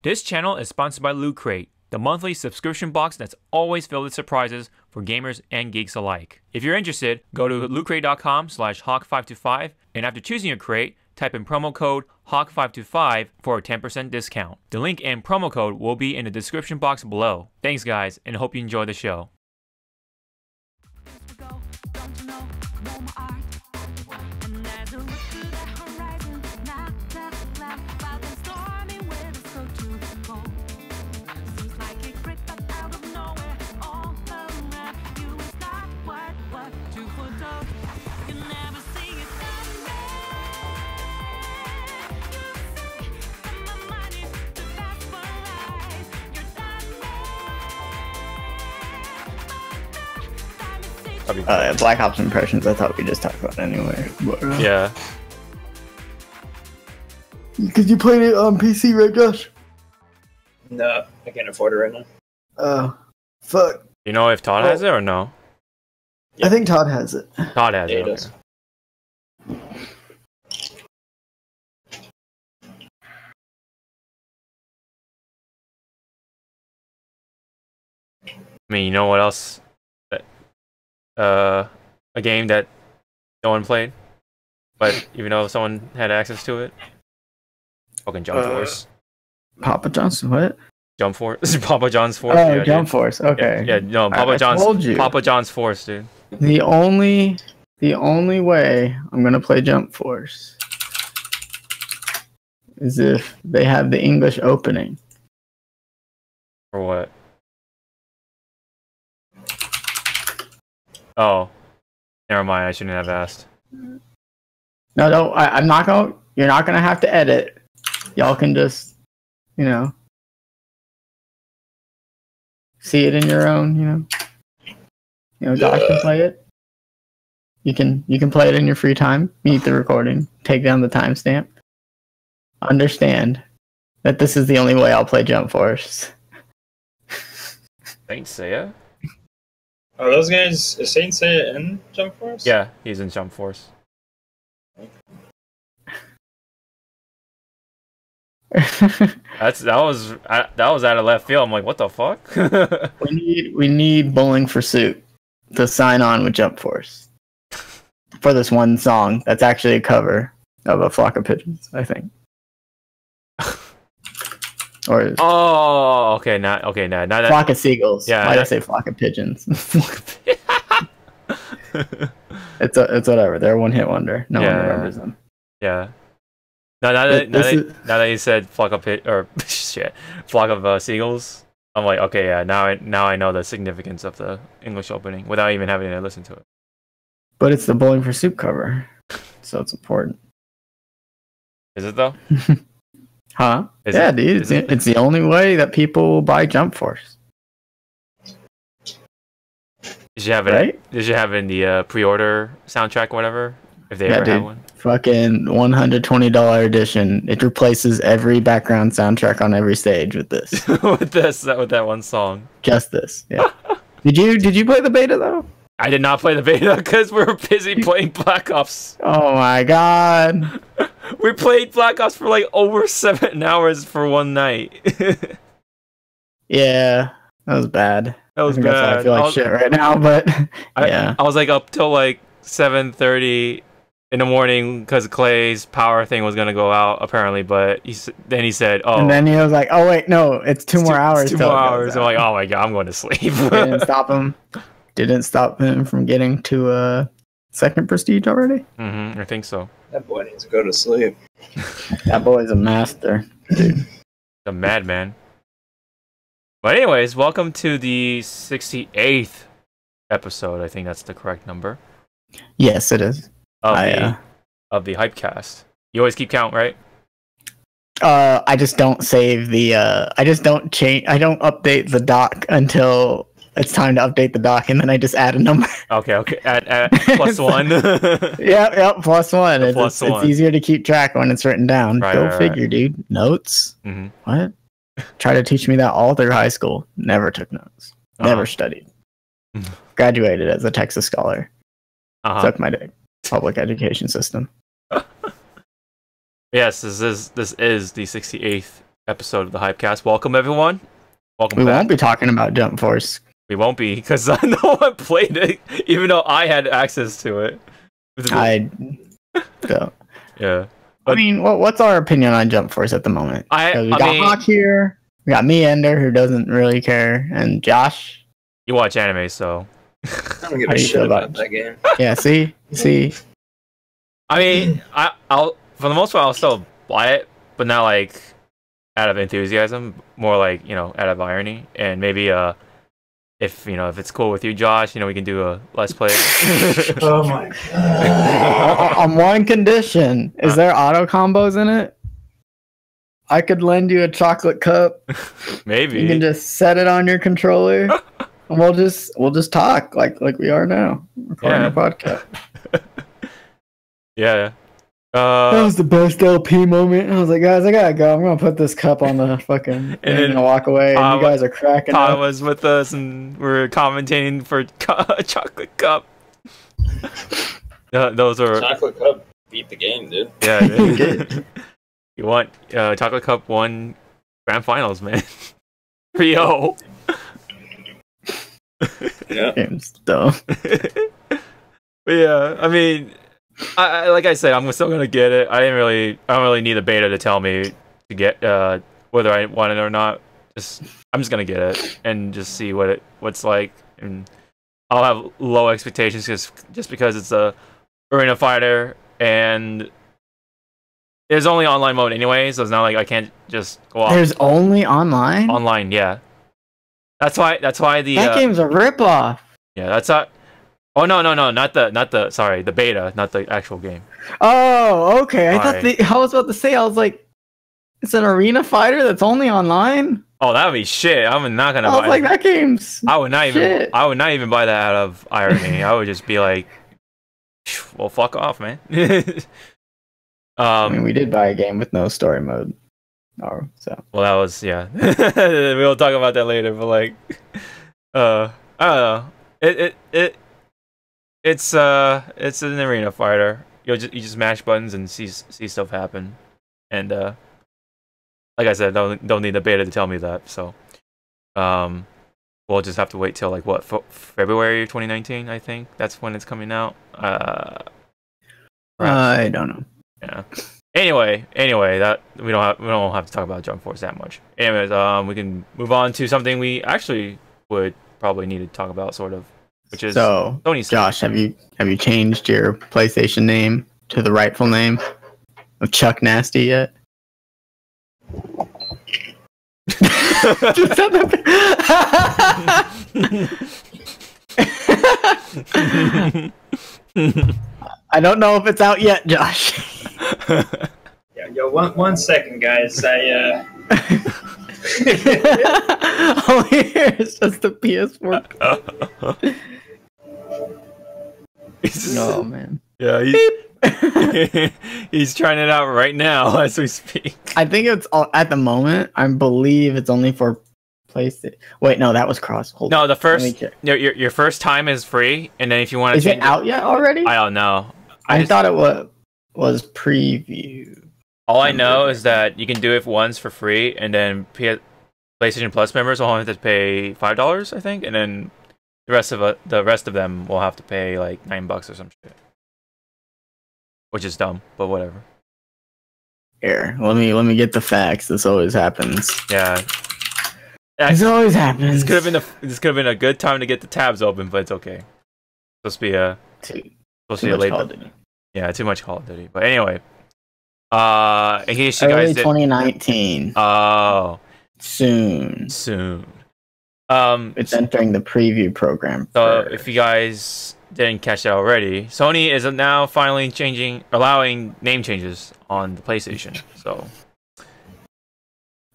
This channel is sponsored by Loot Crate, the monthly subscription box that's always filled with surprises for gamers and geeks alike. If you're interested, go to lootcrate.com/hawk525 and after choosing your crate, type in promo code HAWK525 for a 10% discount. The link and promo code will be in the description box below. Thanks guys, and hope you enjoy the show. Black Ops impressions, I thought we just talked about anyway. But, yeah. Because you played it on PC, right, Josh? No, I can't afford it right now. Oh, fuck. You know if Todd has it or no? Yeah. I think Todd has it. Todd has it. He does. I mean, you know what else? A game that no one played, but even though someone had access to it, fucking Jump Force. Papa John's what? Jump Force. Papa John's Force. Oh, yeah, Jump dude. Force. Okay. Yeah, no, Papa John's Force, dude. The only way I'm gonna play Jump Force is if they have the English opening. For what? Oh, never mind. I shouldn't have asked. No, I'm not gonna. You're not gonna have to edit. Y'all can just, see it in your own. Josh can play it. You can play it in your free time. Mute the recording. Take down the timestamp. Understand that this is the only way I'll play Jump Force. Thanks, Seiya. Are those guys, is Saint Seiya in Jump Force? Yeah, he's in Jump Force. that was out of left field. I'm like, what the fuck? we need Bowling for Soup to sign on with Jump Force for this one song that's actually a cover of A Flock of Pigeons, I think. Or okay, now that Flock of Seagulls. Yeah, why did I say Flock of Pigeons? It's whatever. They're a one-hit wonder. No one remembers them. Yeah. Now that you said flock of flock of seagulls, I'm like, okay, yeah. Now I know the significance of the English opening without even having to listen to it. But it's the Bowling for Soup cover, so it's important. Is it though? Huh? Dude. It's the only way that people will buy Jump Force. Did you have it? Right? Did you have it in the pre-order soundtrack, or whatever? If they ever have one. Fucking $120 edition. It replaces every background soundtrack on every stage with this. with that one song. Just this. Yeah. Did you play the beta though? I did not play the beta because we were busy playing Black Ops. Oh my god. We played Black Ops for like over 7 hours for one night. Yeah, that was bad. That was bad. I feel like shit right now, but yeah. I was like up till like 7:30 in the morning because Clay's power thing was gonna go out apparently, but then he said, "Oh." And then he was like, "Oh wait, no, it's two more hours." 2 more hours. I'm like, "Oh my god, I'm going to sleep." Didn't stop him from getting to a second prestige already. I think so. That boy needs to go to sleep. That boy's a master, dude. A madman. But anyways, welcome to the 68th episode. I think that's the correct number. Yes, it is. Of the Hypecast. You always keep count, right? I just don't save the. I just don't change. I don't update the doc until it's time to update the doc, and then I just add a number. Okay. At +1. Yeah, +1. It's it's easier to keep track when it's written down. Go figure, dude. Notes. What? Try to teach me that all through high school. Never took notes. Never studied. Graduated as a Texas scholar. Took my public education system. Yes, this is the 68th episode of the Hypecast. Welcome, everyone. Welcome we back. won't be talking about Jump Force. We won't be, because no one played it, even though I had access to it. I don't. Yeah. I mean, what's our opinion on Jump Force at the moment? We got Hawk here. We got me, Ender, who doesn't really care, and Josh. You watch anime, so. I don't give a shit about that game. Yeah, see. I mean, I'll for the most part I'll still buy it, but not like out of enthusiasm, more like, you know, out of irony, and maybe if it's cool with you, Josh, we can do a let's play. Oh my god! On one condition: is there auto combos in it? I could lend you a chocolate cup. Maybe you can just set it on your controller, and we'll just talk like we are now, recording a podcast. Yeah. That was the best LP moment. I was like, guys, I gotta go. I'm gonna put this cup on the fucking and then walk away. And you guys are cracking up. Todd was with us, and we're commentating for chocolate cup. Those are chocolate cup beat the game, dude. Yeah, dude. You want chocolate cup won grand finals, man. 3-0. Yeah. Game's dumb. But yeah, I mean, I like I said, I'm still gonna get it. I don't really need a beta to tell me to get whether I want it or not. I'm just gonna get it and just see what's like, and I'll have low expectations just because it's a arena fighter, and there's only online mode anyway, so it's not like I can't just go off. There's only online? Online, yeah. That's why the that game's a ripoff. Yeah, that's not. Oh no, not the sorry, the beta, not the actual game. Oh, okay. I was about to say, I was like, it's an arena fighter that's only online? Oh, that would be shit. I'm not gonna buy it. I was like, that game's I would not even buy that out of irony. I would just be like, well, fuck off, man. I mean, we did buy a game with no story mode. So. Well, that was, yeah. We'll talk about that later, but like, I don't know. It's an arena fighter. You just mash buttons and see stuff happen, and like I said, don't need the beta to tell me that. So, we'll just have to wait till like what, February 2019, I think that's when it's coming out. I don't know. Yeah. Anyway, that we don't have to talk about Jump Force that much. Anyways, we can move on to something we actually would probably need to talk about, sort of, which is Sony's. Josh, have you changed your PlayStation name to the rightful name of Chuck Nasty yet? I don't know if it's out yet, Josh. Yeah, yo, one second, guys. Oh, here's just the PS4. Oh man. Yeah, he's trying it out right now as we speak. I think it's at the moment. I believe it's only for PlayStation. Wait, no, that was cross. No, the first your first time is free, and then if you want to, is it out yet already? I don't know. I thought it was preview. All I know is that you can do it once for free, and then PlayStation Plus members will only have to pay $5, I think, and then the rest of them will have to pay like $9 or some shit, which is dumb, but whatever. Here, let me get the facts. This always happens. Yeah, this always happens. This could have been a good time to get the tabs open, but it's okay. Supposed to be a late. Yeah, too much Call of Duty. But anyway, in case you guys 2019. Oh, soon. It's entering the preview program. So if you guys didn't catch that already, Sony is now finally allowing name changes on the PlayStation. So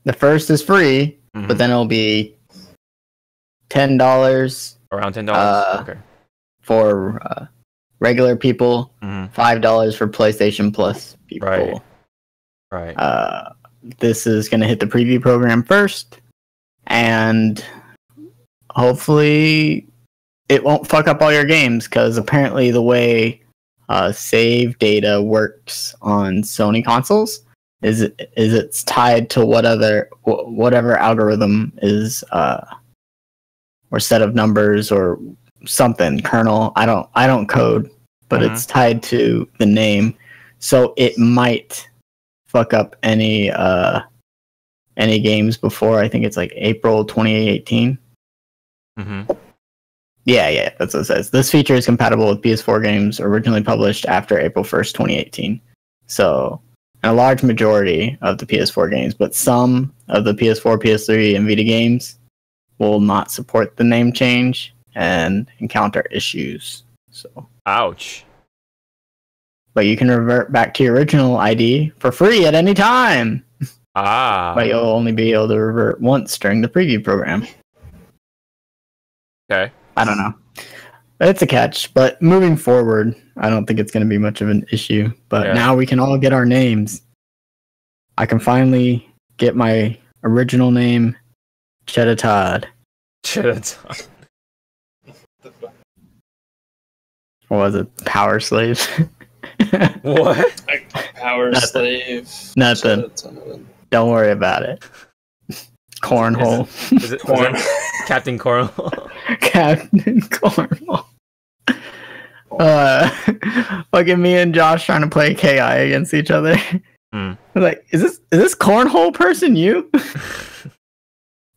the first is free, but then it'll be $10. Around $10. Okay. For regular people, $5 for PlayStation Plus people. Right. This is going to hit the preview program first, and hopefully it won't fuck up all your games, because apparently the way save data works on Sony consoles is it's tied to whatever algorithm is or set of numbers or something kernel. I don't code, but it's tied to the name, so it might fuck up any games before, I think it's like April 2018. Yeah, that's what it says. This feature is compatible with PS4 games originally published after April 1st, 2018. So, a large majority of the PS4 games, but some of the PS4, PS3, and Vita games will not support the name change and encounter issues. So, ouch. But you can revert back to your original ID for free at any time. But you'll only be able to revert once during the preview program. Okay. I don't know. It's a catch, but moving forward, I don't think it's going to be much of an issue. But now we can all get our names. I can finally get my original name, Cheddar Todd. Cheddar Todd. What was it? Power Slave? What? Power Slave. Nothing. Don't worry about it. Cornhole. Is it Captain Cornhole? Captain Cornhole. Fucking me and Josh trying to play KI against each other. I was like, is this Cornhole person you?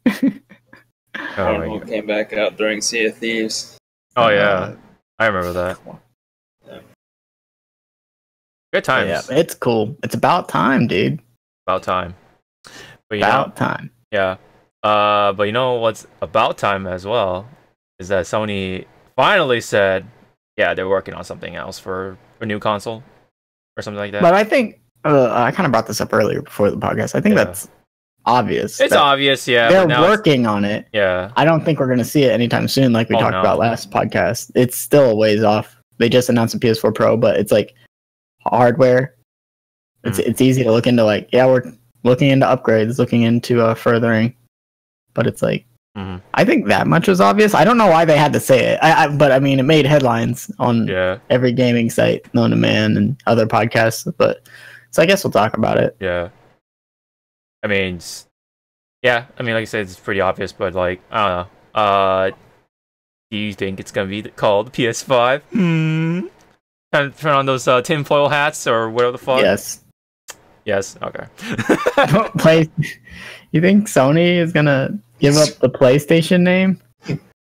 Cornhole came back out during Sea of Thieves. Oh yeah, I remember that. Yeah. Good times. Yeah, it's cool. It's about time, dude. About time. But time. Yeah. But you know what's about time as well is that Sony finally said, yeah, they're working on something else for a new console or something like that. But I think I kind of brought this up earlier before the podcast. I think that's obvious. It's obvious, yeah. They're working on it. Yeah. I don't think we're going to see it anytime soon, like we talked about last podcast. It's still a ways off. They just announced a PS4 Pro, but it's like hardware. It's easy to look into. Like, yeah, we're looking into upgrades, looking into furthering, but it's like I think that much was obvious. I don't know why they had to say it, but I mean, it made headlines on every gaming site known to man and other podcasts. But so I guess we'll talk about it. Yeah, I mean, like I said, it's pretty obvious, but like I don't know. Do you think it's gonna be called the PS5? Kind of turn on those tinfoil hats or whatever the fuck. Yes. Okay. You think Sony is gonna give up the PlayStation name?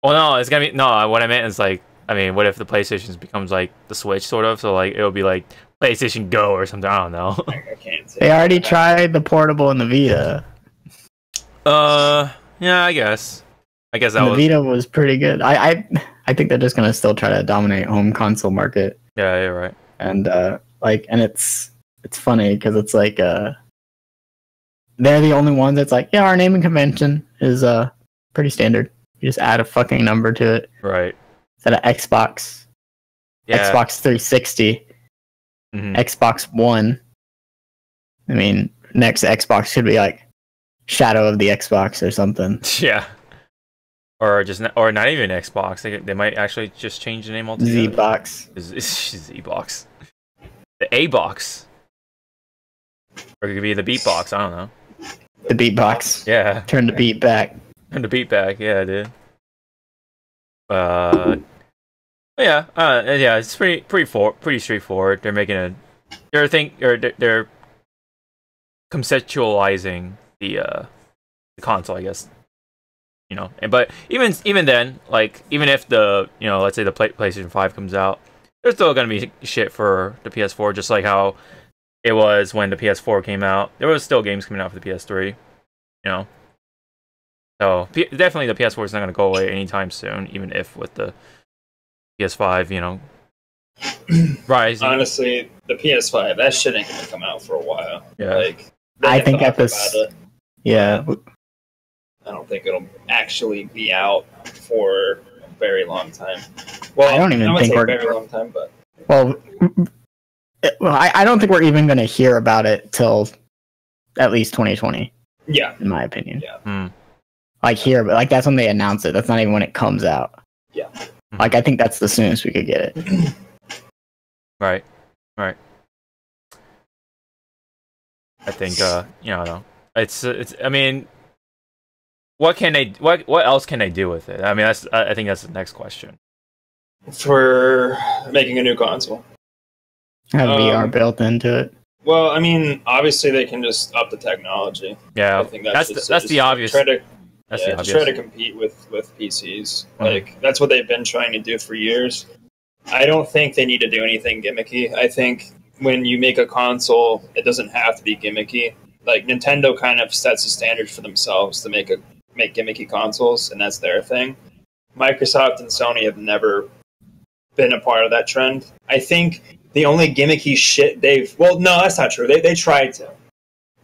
Well, no, it's gonna be what I meant is like, I mean, what if the PlayStation becomes like the Switch, sort of? So like, it'll be like PlayStation Go or something. I don't know. I can't say. They already tried the portable and the Vita. Yeah, I guess that the Vita was pretty good. I think they're just gonna still try to dominate home console market. Yeah, you're right. And it's funny because it's like they're the only ones that's like, yeah, our naming convention is pretty standard. You just add a fucking number to it. Right. Instead of Xbox. Yeah. Xbox 360. Xbox One. I mean, next Xbox should be like Shadow of the Xbox or something. Yeah. Or not even Xbox. They might actually just change the name altogether. Z-Box. Z-Box. The A-Box. Or it could be the Beatbox, I don't know. The Beatbox. Yeah. Turn the beat back. Turn the beat back, yeah, dude. It's pretty straightforward. They're making they're conceptualizing the console, I guess. You know, but even then, like, even if the, you know, let's say the PlayStation 5 comes out, there's still gonna be shit for the PS4, just like how it was when the PS4 came out. There was still games coming out for the PS3, you know. So definitely the PS4 is not gonna go away anytime soon, even if with the PS5, you know, rising. Honestly, the PS5, that shit ain't gonna come out for a while. Yeah, like, I think at this, I don't think it'll actually be out for a very long time. Well, I don't even think we're very long time, but I don't think we're even going to hear about it till at least 2020. Yeah, in my opinion. Yeah, like like that's when they announce it. That's not even when it comes out. Yeah, like I think that's the soonest we could get it. Right. I think you know, it's I mean, what can they what else can they do with it? I mean, I think that's the next question. For making a new console, have VR built into it. Well, I mean, obviously they can just up the technology. Yeah, I think that's the obvious. Try to obvious. try to compete with PCs. Like that's what they've been trying to do for years. I don't think they need to do anything gimmicky. I think when you make a console, it doesn't have to be gimmicky. Like Nintendo kind of sets the standard for themselves to make gimmicky consoles, and that's their thing. Microsoft and Sony have never been a part of that trend. I think the only gimmicky shit no, that's not true. They tried to,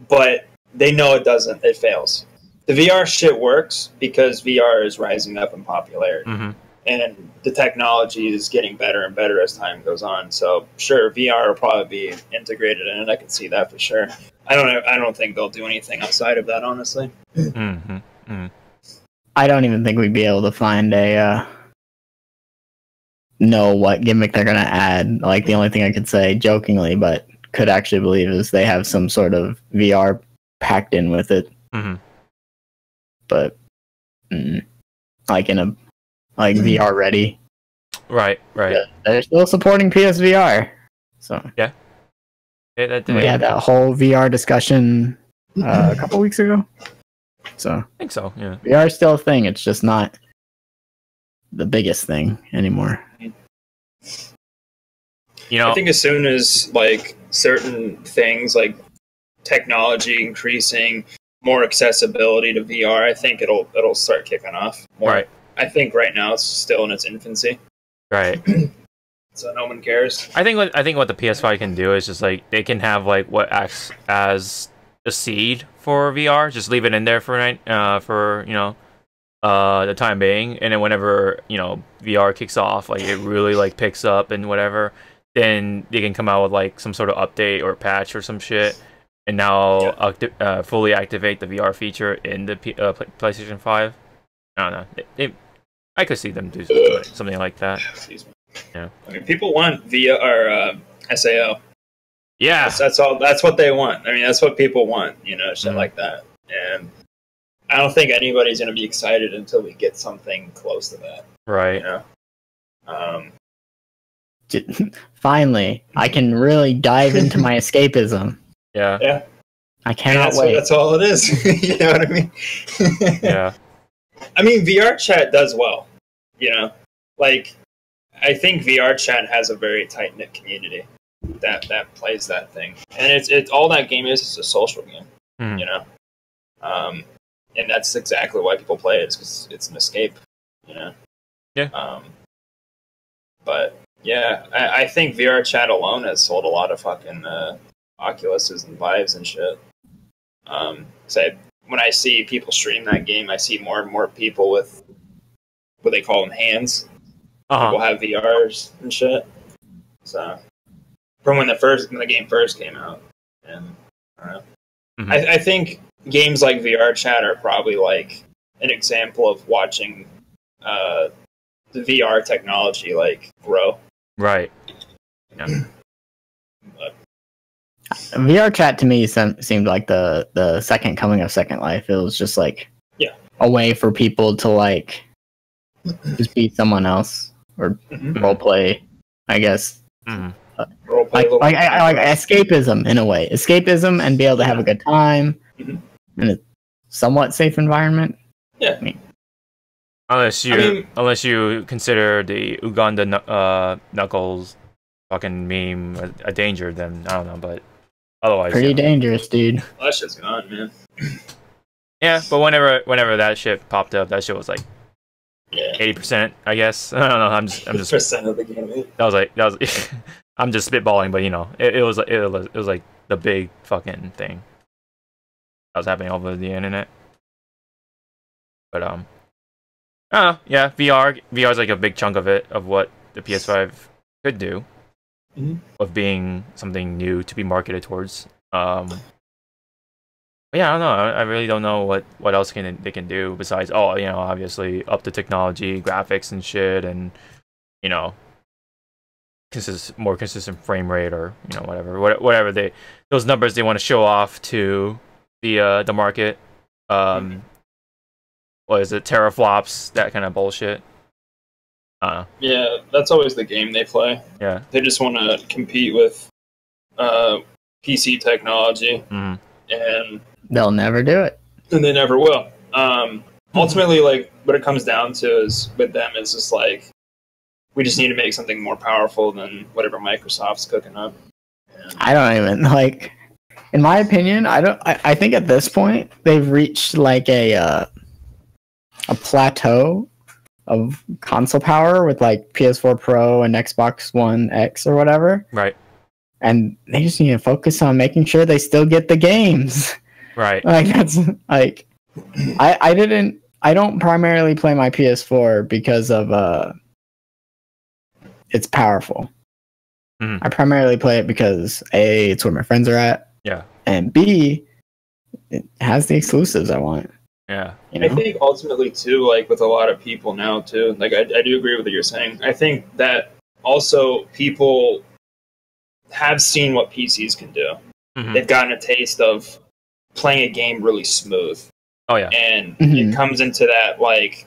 but they know it doesn't. It fails. The VR shit works because VR is rising up in popularity. And the technology is getting better and better as time goes on. So sure, VR will probably be integrated in it. I can see that for sure. I don't think they'll do anything outside of that, honestly. I don't even think we'd be able to find know what gimmick they're gonna add. Like the only thing I could say jokingly, but could actually believe is they have some sort of VR packed in with it. But like in a VR ready. Right. Yeah, they're still supporting PSVR. So yeah, we had that whole VR discussion a couple weeks ago. So I think so. Yeah, VR is still a thing. It's just not the biggest thing anymore. You know, I think as soon as like certain things like technology increasing, more accessibility to VR, I think it'll start kicking off more. Right. I think right now it's still in its infancy. Right. So no one cares. I think what the PS5 can do is just like they can have like what acts as a seed for VR. Just leave it in there for the time being, and then whenever VR kicks off, like it really like picks up and whatever, then they can come out with like some sort of update or patch or some shit, and now fully activate the VR feature in the PlayStation 5. I don't know. I could see them do something like that. Excuse me. Yeah. I mean, people want VR or SAO. Yeah. That's all. That's what they want. I mean, that's what people want. Shit like that. And I don't think anybody's going to be excited until we get something close to that. Right. Finally, I can really dive into my escapism. Yeah. Yeah. I cannot wait. That's all it is. You know what I mean? Yeah. I mean, VR chat does well. Like I think VR chat has a very tight knit community that plays that thing, and it's all that game is a social game. And that's exactly why people play it. It's because it's an escape. Yeah. But yeah, I think VR chat alone has sold a lot of fucking Oculuses and Vives and shit. When I see people stream that game, I see more and more people with what they call them hands. People have VRs and shit. So from when the game first came out, and I don't know. I think games like VR chat are probably like an example of watching the VR technology like grow. Right. Yeah. VR chat to me seemed like the second coming of Second Life. It was just like a way for people to like just be someone else or role play, I guess. Role play like escapism in a way, and be able to have a good time in a somewhat safe environment. Yeah. Unless you consider the Uganda Knuckles fucking meme a danger, then I don't know, but otherwise pretty dangerous, dude. Well, that shit's gone, man. Yeah, but whenever that shit popped up, that shit was like 80%, I guess. I don't know. I'm just percent of the game. That was I'm just spitballing, but it was like the big fucking thing that was happening over the internet. But I don't know. Yeah, VR is like a big chunk of it, of what the PS5 could do, of being something new to be marketed towards. But yeah, I don't know. I really don't know what else they can do besides obviously up the technology, graphics and shit, and more consistent frame rate, or whatever those numbers they want to show off to the market. What is it, teraflops, that kind of bullshit. Yeah, that's always the game they play. Yeah, they just want to compete with PC technology, and they'll never do it, and they never will. Ultimately, like, what it comes down to is with them is just like, we just need to make something more powerful than whatever Microsoft's cooking up. I don't even like. In my opinion, I think at this point they've reached like a plateau of console power with like PS4 Pro and Xbox One X or whatever. Right. And they just need to focus on making sure they still get the games. Right. Like that's like I don't primarily play my PS4 because of it's powerful. I primarily play it because A, it's where my friends are at. Yeah. And B, it has the exclusives I want. Yeah. You know? I think ultimately too, like with a lot of people now too, like I do agree with what you're saying. I think that also people have seen what PCs can do. They've gotten a taste of playing a game really smooth. Oh yeah. And it comes into that like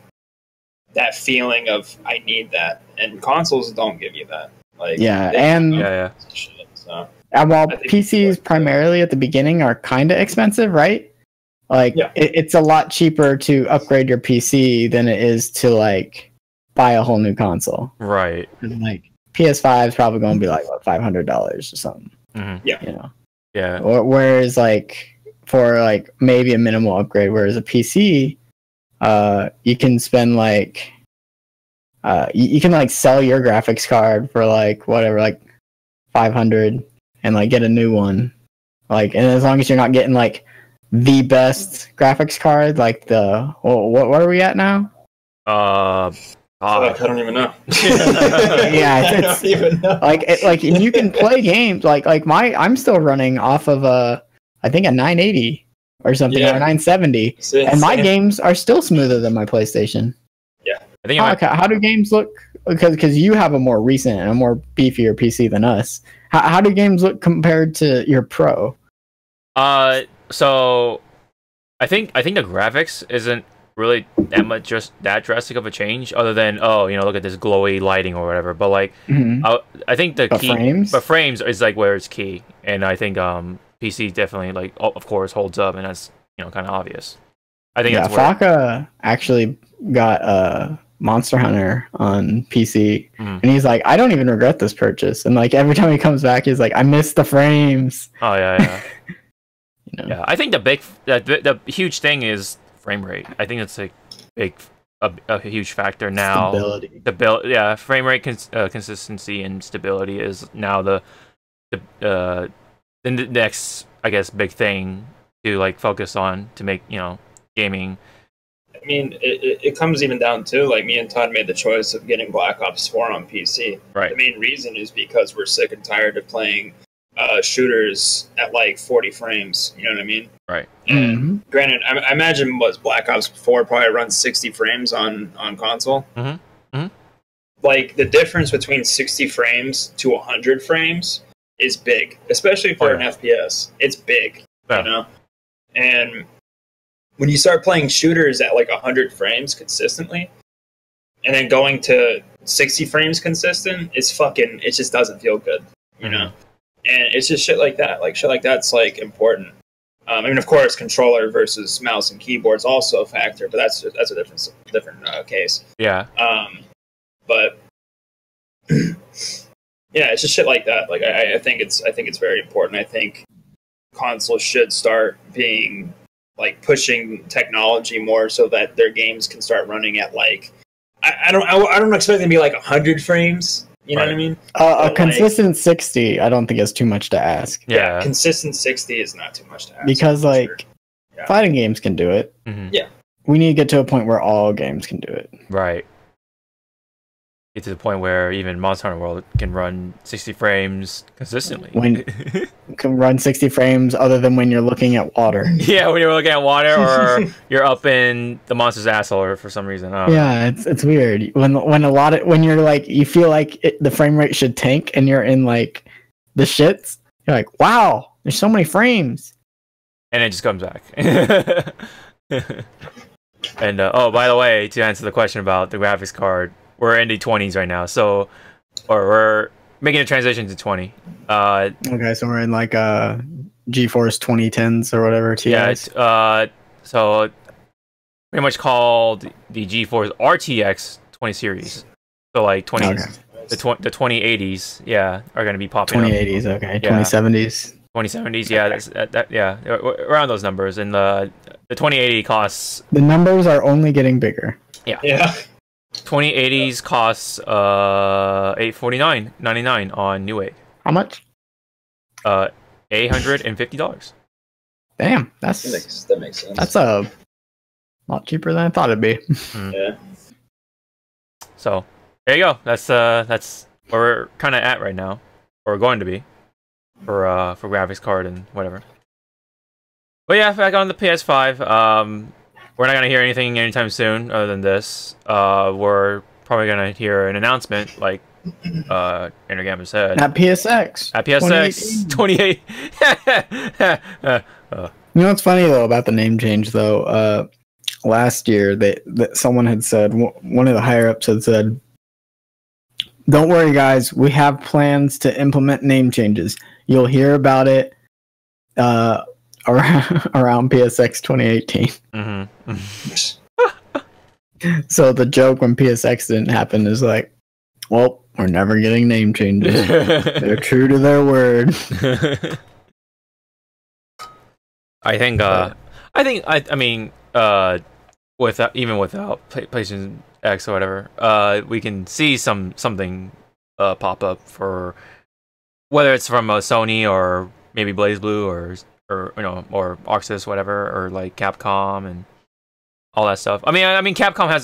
that feeling of I need that, and consoles don't give you that. Like shit, so. While PCs primarily at the beginning are kind of expensive, right? Like it's a lot cheaper to upgrade your PC than it is to like buy a whole new console. Right. Like PS5 is probably going to be like what, $500 or something. Yeah. You know. Yeah. Whereas like for like maybe a minimal upgrade, whereas a PC, you can spend like you can like sell your graphics card for like whatever, like $500 and like get a new one. Like, and as long as you're not getting like the best graphics card, like the what are we at now? I don't even know. Yeah, I don't even know. Like, and you can play games like I'm still running off of I think a 980 or something, or 970, and my games are still smoother than my PlayStation. Yeah, I think. How do games look? Because you have a more recent and a more beefier PC than us. How do games look compared to your Pro? So I think the graphics isn't really that drastic of a change, other than look at this glowy lighting or whatever. But like, I think the key, frames is like where it's key, and I think PC definitely like of course holds up, and that's kind of obvious. I think that's where Faka actually got Monster Hunter on PC, and he's like, I don't even regret this purchase. And like every time he comes back, he's like, I miss the frames. Oh yeah. Yeah, I think the huge thing is frame rate. I think it's a huge factor now. Stability. Frame rate consistency and stability is now the next, I guess, big thing to like focus on to make gaming. I mean, it comes even down to like me and Todd made the choice of getting Black Ops 4 on PC. Right. The main reason is because we're sick and tired of playing shooters at like 40 frames. You know what I mean? Right. And granted, I imagine Black Ops 4 probably runs 60 frames on console. Like the difference between 60 frames to 100 frames is big, especially for an FPS. It's big, you know. And when you start playing shooters at like 100 frames consistently, and then going to 60 frames consistent, it just doesn't feel good, you know. And it's just shit like that. Like shit like that's like important. I mean, of course, controller versus mouse and keyboard's also a factor, but that's a different case. Yeah. But yeah, it's just shit like that. Like I think it's very important. I think consoles should start being like pushing technology more so that their games can start running at like I don't expect them to be like 100 frames. You know what I mean? A consistent 60, I don't think is too much to ask. Yeah, consistent 60 is not too much to ask. Because like fighting games can do it. Yeah. We need to get to a point where all games can do it. Right. get to the point where even Monster Hunter World can run 60 frames consistently. When can run 60 frames other than when you're looking at water. Yeah, when you're looking at water or you're up in the monster's asshole or for some reason. Yeah, it's weird. When you're like, you feel like the frame rate should tank and you're in like the shits, you're like, wow, there's so many frames. And it just comes back. And oh, by the way, to answer the question about the graphics card, we're in the 20s right now, so we're making a transition to 20. Okay, so we're in like GeForce 2010s or whatever TIs. Yeah, so pretty much called the GeForce RTX 20 series. So like 20s, okay. The 2080s, yeah, are going to be popping 2080s, up. Okay, yeah. 2070s. 2070s, yeah, yeah, around those numbers. And the 2080 costs. The numbers are only getting bigger. Yeah. Yeah. 2080s costs $849.99 on Newegg. How much? $850. Damn, that makes sense. That's a lot cheaper than I thought it'd be. Yeah. So there you go. That's where we're kind of at right now, or we're going to be, for graphics card and whatever. But yeah, back on the PS5. We're not gonna hear anything anytime soon other than this. We're probably gonna hear an announcement, like Endergamma said. At PSX. At PSX 28. You know what's funny though about the name change though? Last year, that someone had said, one of the higher ups had said, "Don't worry, guys. We have plans to implement name changes. You'll hear about it around PSX 2018." Mm-hmm. So the joke when PSX didn't happen is like, well, we're never getting name changes. They're true to their word. I mean, without PlayStation X or whatever, we can see something pop up for whether it's from Sony or maybe BlazBlue or you know, or Oxys, whatever, or like Capcom and all that stuff. I mean, Capcom has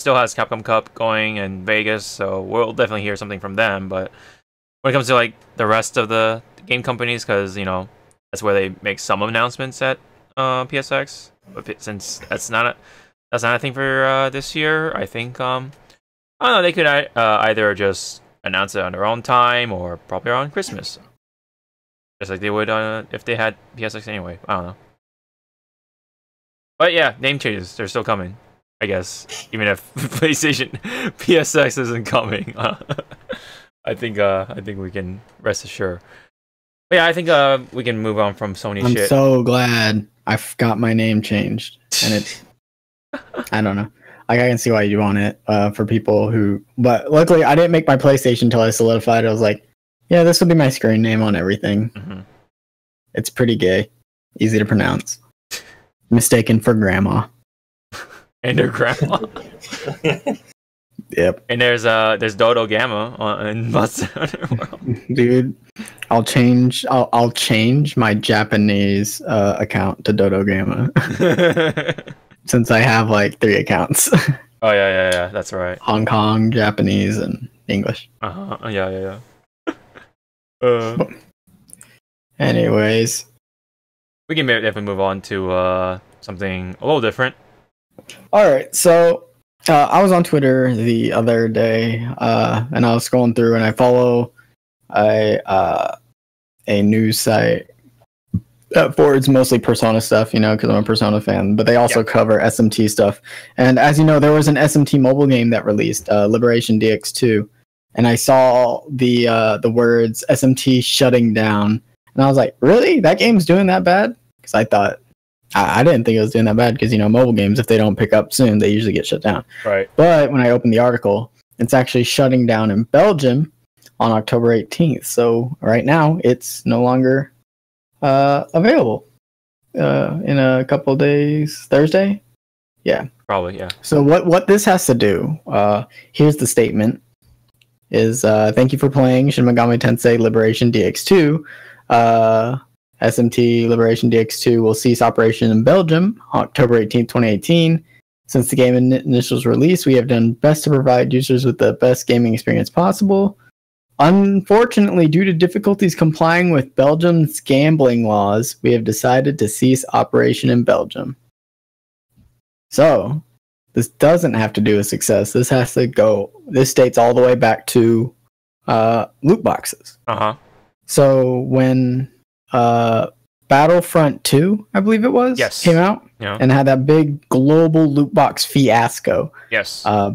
still has Capcom Cup going in Vegas, so we'll definitely hear something from them. But when it comes to like the rest of the game companies, because you know that's where they make some announcements at PSX. But since that's not a thing for this year, I think I don't know, they could either just announce it on their own time or probably around Christmas. Just like they would if they had PSX anyway. I don't know. But yeah, name changes. They're still coming, I guess. Even if PlayStation PSX isn't coming. I think we can rest assured. But yeah, I think we can move on from Sony shit. I'm so glad I got my name changed. And it... I don't know. Like, I can see why you want it for people who... But luckily, I didn't make my PlayStation until I solidified. I was like, yeah, this will be my screen name on everything. Mm-hmm. It's pretty gay. Easy to pronounce. Mistaken for grandma. Endergamma. Yep. And there's ZawarudoWrrryyy in Monster Hunter World. Dude, I'll change my Japanese account to ZawarudoWrrryyy. Since I have like 3 accounts. Oh yeah, that's right. Hong Kong, Japanese, and English. Yeah. Anyways, we can definitely move on to something a little different. All right, so I was on Twitter the other day, and I was scrolling through, and I follow a news site that forwards mostly Persona stuff, you know, because I'm a Persona fan, but they also cover SMT stuff. And as you know, there was an SMT mobile game that released, Liberation DX2, and I saw the words SMT shutting down, and I was like, really? That game's doing that bad? Because I thought, I didn't think it was doing that bad, because, you know, mobile games, if they don't pick up soon, they usually get shut down. Right. But when I opened the article, it's actually shutting down in Belgium on October 18th. So right now, it's no longer available in a couple of days. Thursday? Yeah. Probably, yeah. So what this has to do, here's the statement, is thank you for playing Shin Megami Tensei Liberation DX2. SMT Liberation DX2 will cease operation in Belgium October 18th, 2018. Since the game initial release, we have done best to provide users with the best gaming experience possible. Unfortunately, due to difficulties complying with Belgium's gambling laws, we have decided to cease operation in Belgium. So, this doesn't have to do with success. This has to go. This dates all the way back to loot boxes. So when Battlefront 2, I believe it was, came out and had that big global loot box fiasco.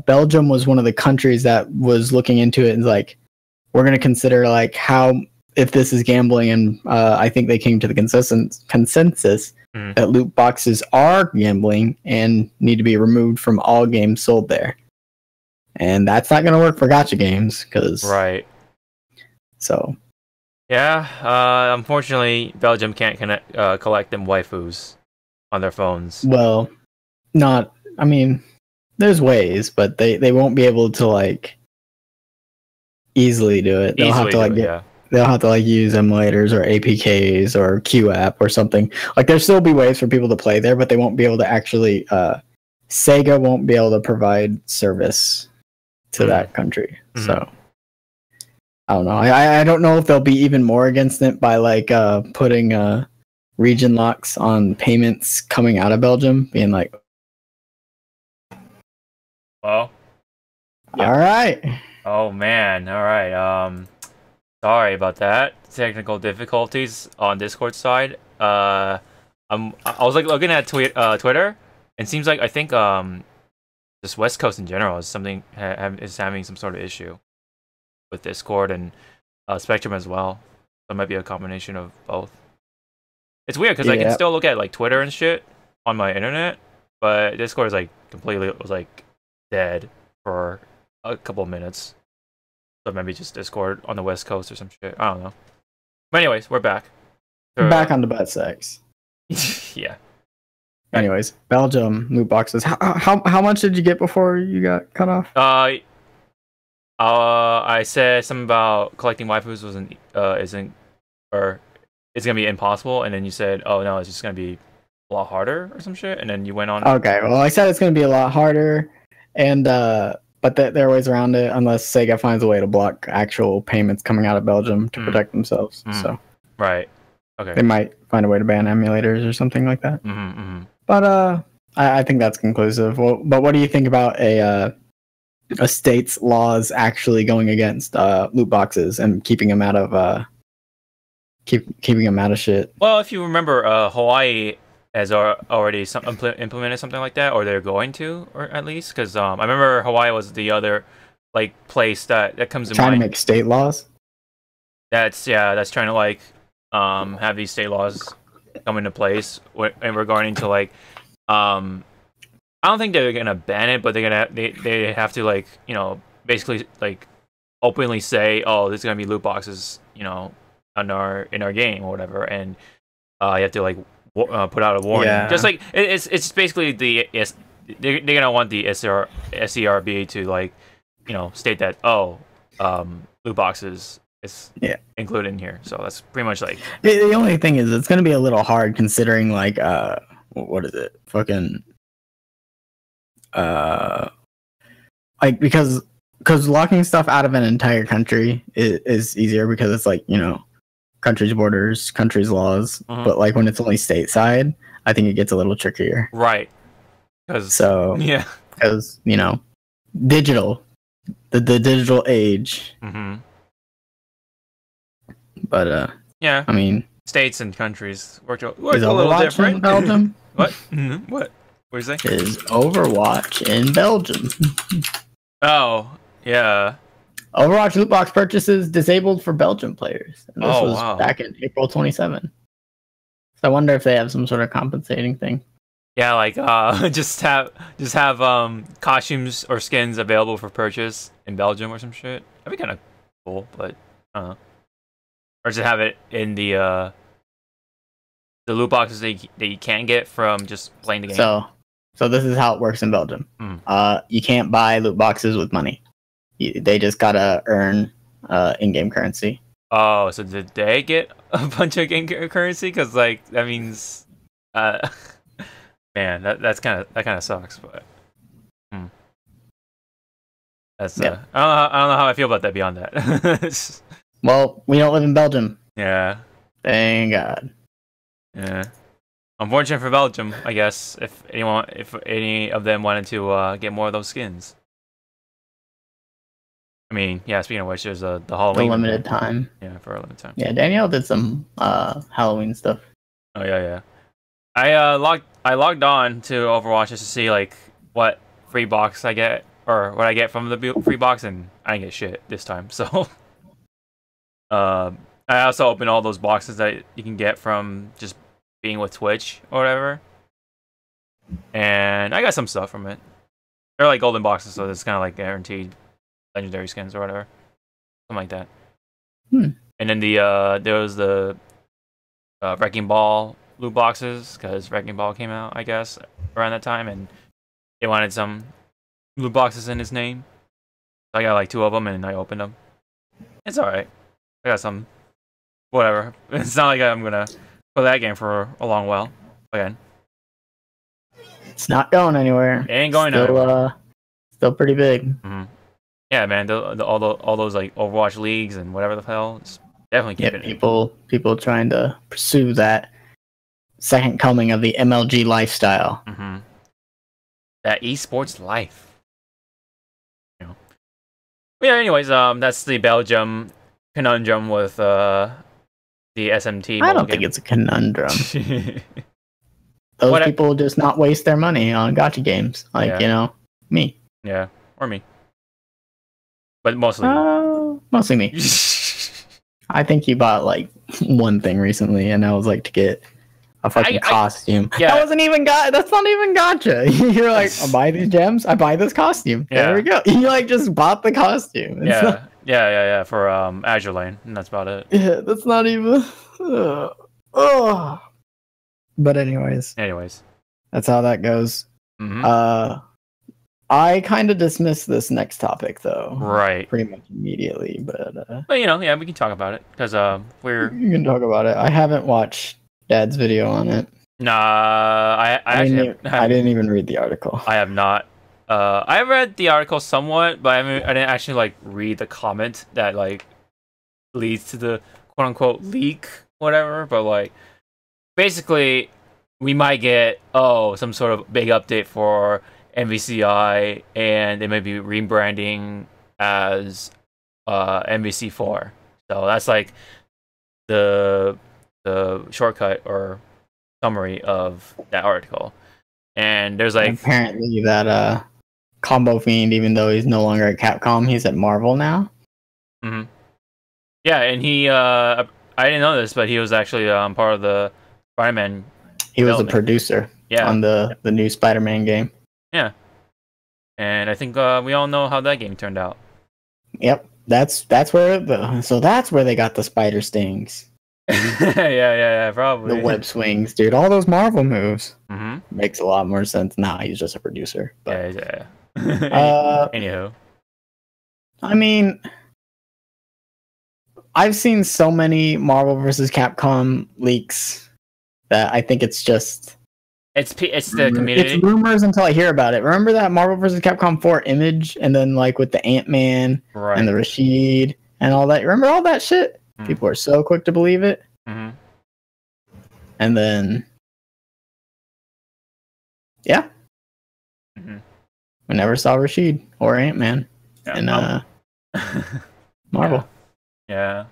Belgium was one of the countries that was looking into it and like, we're going to consider like how if this is gambling, and I think they came to the consensus that loot boxes are gambling and need to be removed from all games sold there. And that's not going to work for gacha games because so yeah, unfortunately, Belgium can't collect them waifus on their phones. Well, not. I mean, there's ways, but they won't be able to like easily do it. They'll have to like they'll have to like use emulators or APKs or QApp or something. Like there'll still be ways for people to play there, but they won't be able to actually. Sega won't be able to provide service to that country. So I don't know. I don't know if they'll be even more against it by like putting region locks on payments coming out of Belgium, being like, well, all right. Oh man, all right. Sorry about that. Technical difficulties on Discord side. I was like looking at Twitter, and it seems like I think this West Coast in general is is having some sort of issue with Discord and Spectrum as well. So it might be a combination of both. It's weird because I can still look at like Twitter and shit on my internet, but Discord is like completely dead for a couple of minutes. So maybe just Discord on the West Coast or some shit. I don't know. But anyways, we're back. Back on the butt sex. Yeah. Anyways, Belgium loot boxes. How much did you get before you got cut off? I said something about collecting waifus it's gonna be impossible, and then you said, "Oh no, it's just gonna be a lot harder" or some shit, and then you went on. Okay, well, I said it's gonna be a lot harder, and but there are ways around it unless Sega finds a way to block actual payments coming out of Belgium to protect themselves. So right, okay, they might find a way to ban emulators or something like that. But I think that's conclusive. Well, but what do you think about a state's laws actually going against loot boxes and keeping them out of keeping them out of shit? Well, if you remember, Hawaii has already implemented something like that, or they're going to, or at least because I remember Hawaii was the other like place that comes to mind. Trying to make state laws. That's trying to like have these state laws come into place and regarding to like I don't think they're gonna ban it, but they have to like basically like openly say, oh, there's gonna be loot boxes in our game or whatever, and you have to like put out a warning. Just like it's basically they're gonna want the SERB to like state that loot boxes is included in here. So that's pretty much like the only thing is it's gonna be a little hard considering like what is it fucking like because locking stuff out of an entire country is easier because it's like countries' borders, countries' laws. But like when it's only stateside, I think it gets a little trickier. Right. Because digital, the digital age. But yeah, I mean, states and countries work a little different. In Belgium? What? What? What do you say? Is Overwatch in Belgium? Oh, yeah. Overwatch loot box purchases disabled for Belgian players. And this was back in April 27. So I wonder if they have some sort of compensating thing. Yeah, like just have costumes or skins available for purchase in Belgium or some shit. That'd be kind of cool, but I don't know. Or just have it in the loot boxes that you can't get from just playing the game. So this is how it works in Belgium. You can't buy loot boxes with money. They just gotta earn in-game currency. Oh, so did they get a bunch of in-game currency? Because like that means, man, that kind of sucks. But That's I don't know how I feel about that beyond that. Well, we don't live in Belgium. Yeah. Thank God. Yeah. Unfortunate for Belgium, I guess, if any of them wanted to get more of those skins. I mean, yeah, speaking of which, there's the Halloween. For limited time. Yeah, for a limited time. Yeah, Danielle did some Halloween stuff. Oh yeah. I logged on to Overwatch just to see like what free box I get or what I get from the free box, and I didn't get shit this time. So, I also opened all those boxes that you can get from just being with Twitch or whatever, and I got some stuff from it. They're like golden boxes, so it's kind of like guaranteed legendary skins or whatever, something like that. And then there was the Wrecking Ball loot boxes, because Wrecking Ball came out, I guess, around that time, and they wanted some loot boxes in his name. So I got like 2 of them, and I opened them. It's alright. I got some. Whatever. It's not like I'm gonna play that game for a long while. Again. It's not going anywhere. It ain't going nowhere. Still pretty big. Mm-hmm. Yeah, man. All those like Overwatch leagues and whatever the hell. It's definitely keeping it. People trying to pursue that second coming of the MLG lifestyle. Mm-hmm. That esports life. You know. But yeah. Anyways, that's the Belgium conundrum with the SMT. I don't think it's a conundrum. Those people just not waste their money on gacha games, like me. Yeah, or me. But mostly me. I think you bought like one thing recently, and that was like to get a fucking costume. Yeah. That's not even gacha. You're like, I buy these gems, I buy this costume. Yeah. There we go. You like just bought the costume. Yeah, for Azure Lane, and that's about it. Yeah, that's not even. But anyways, that's how that goes. Mm-hmm. I kind of dismissed this next topic though, right? Pretty much immediately, but yeah, we can talk about it because you can talk about it. I haven't watched Dad's video on it. Nah, I didn't even read the article. I have not. I read the article somewhat, but I didn't actually like read the comment that like leads to the quote unquote leak, whatever. But like, basically, we might get some sort of big update for MVCI, and they may be rebranding as MVC4. So that's like the shortcut or summary of that article. And there's like apparently that Combo Fiend, even though he's no longer at Capcom, he's at Marvel now. Mm-hmm. Yeah, and he I didn't know this, but he was actually part of the Spider-Man. He was a producer on the new Spider-Man game. Yeah. And I think we all know how that game turned out. Yep. That's where they got the spider stings. yeah, probably. The web swings, dude. All those Marvel moves. Mm-hmm. Makes a lot more sense. Nah, he's just a producer. But, yeah. Anywho. I mean, I've seen so many Marvel vs. Capcom leaks that I think it's just... It's the community. It's rumors until I hear about it. Remember that Marvel vs. Capcom 4 image? And then like with the Ant-Man and the Rashid and all that. Remember all that shit? Mm. People are so quick to believe it. Mm-hmm. And then... Yeah. Mm-hmm. We never saw Rashid or Ant-Man in Marvel. Yeah.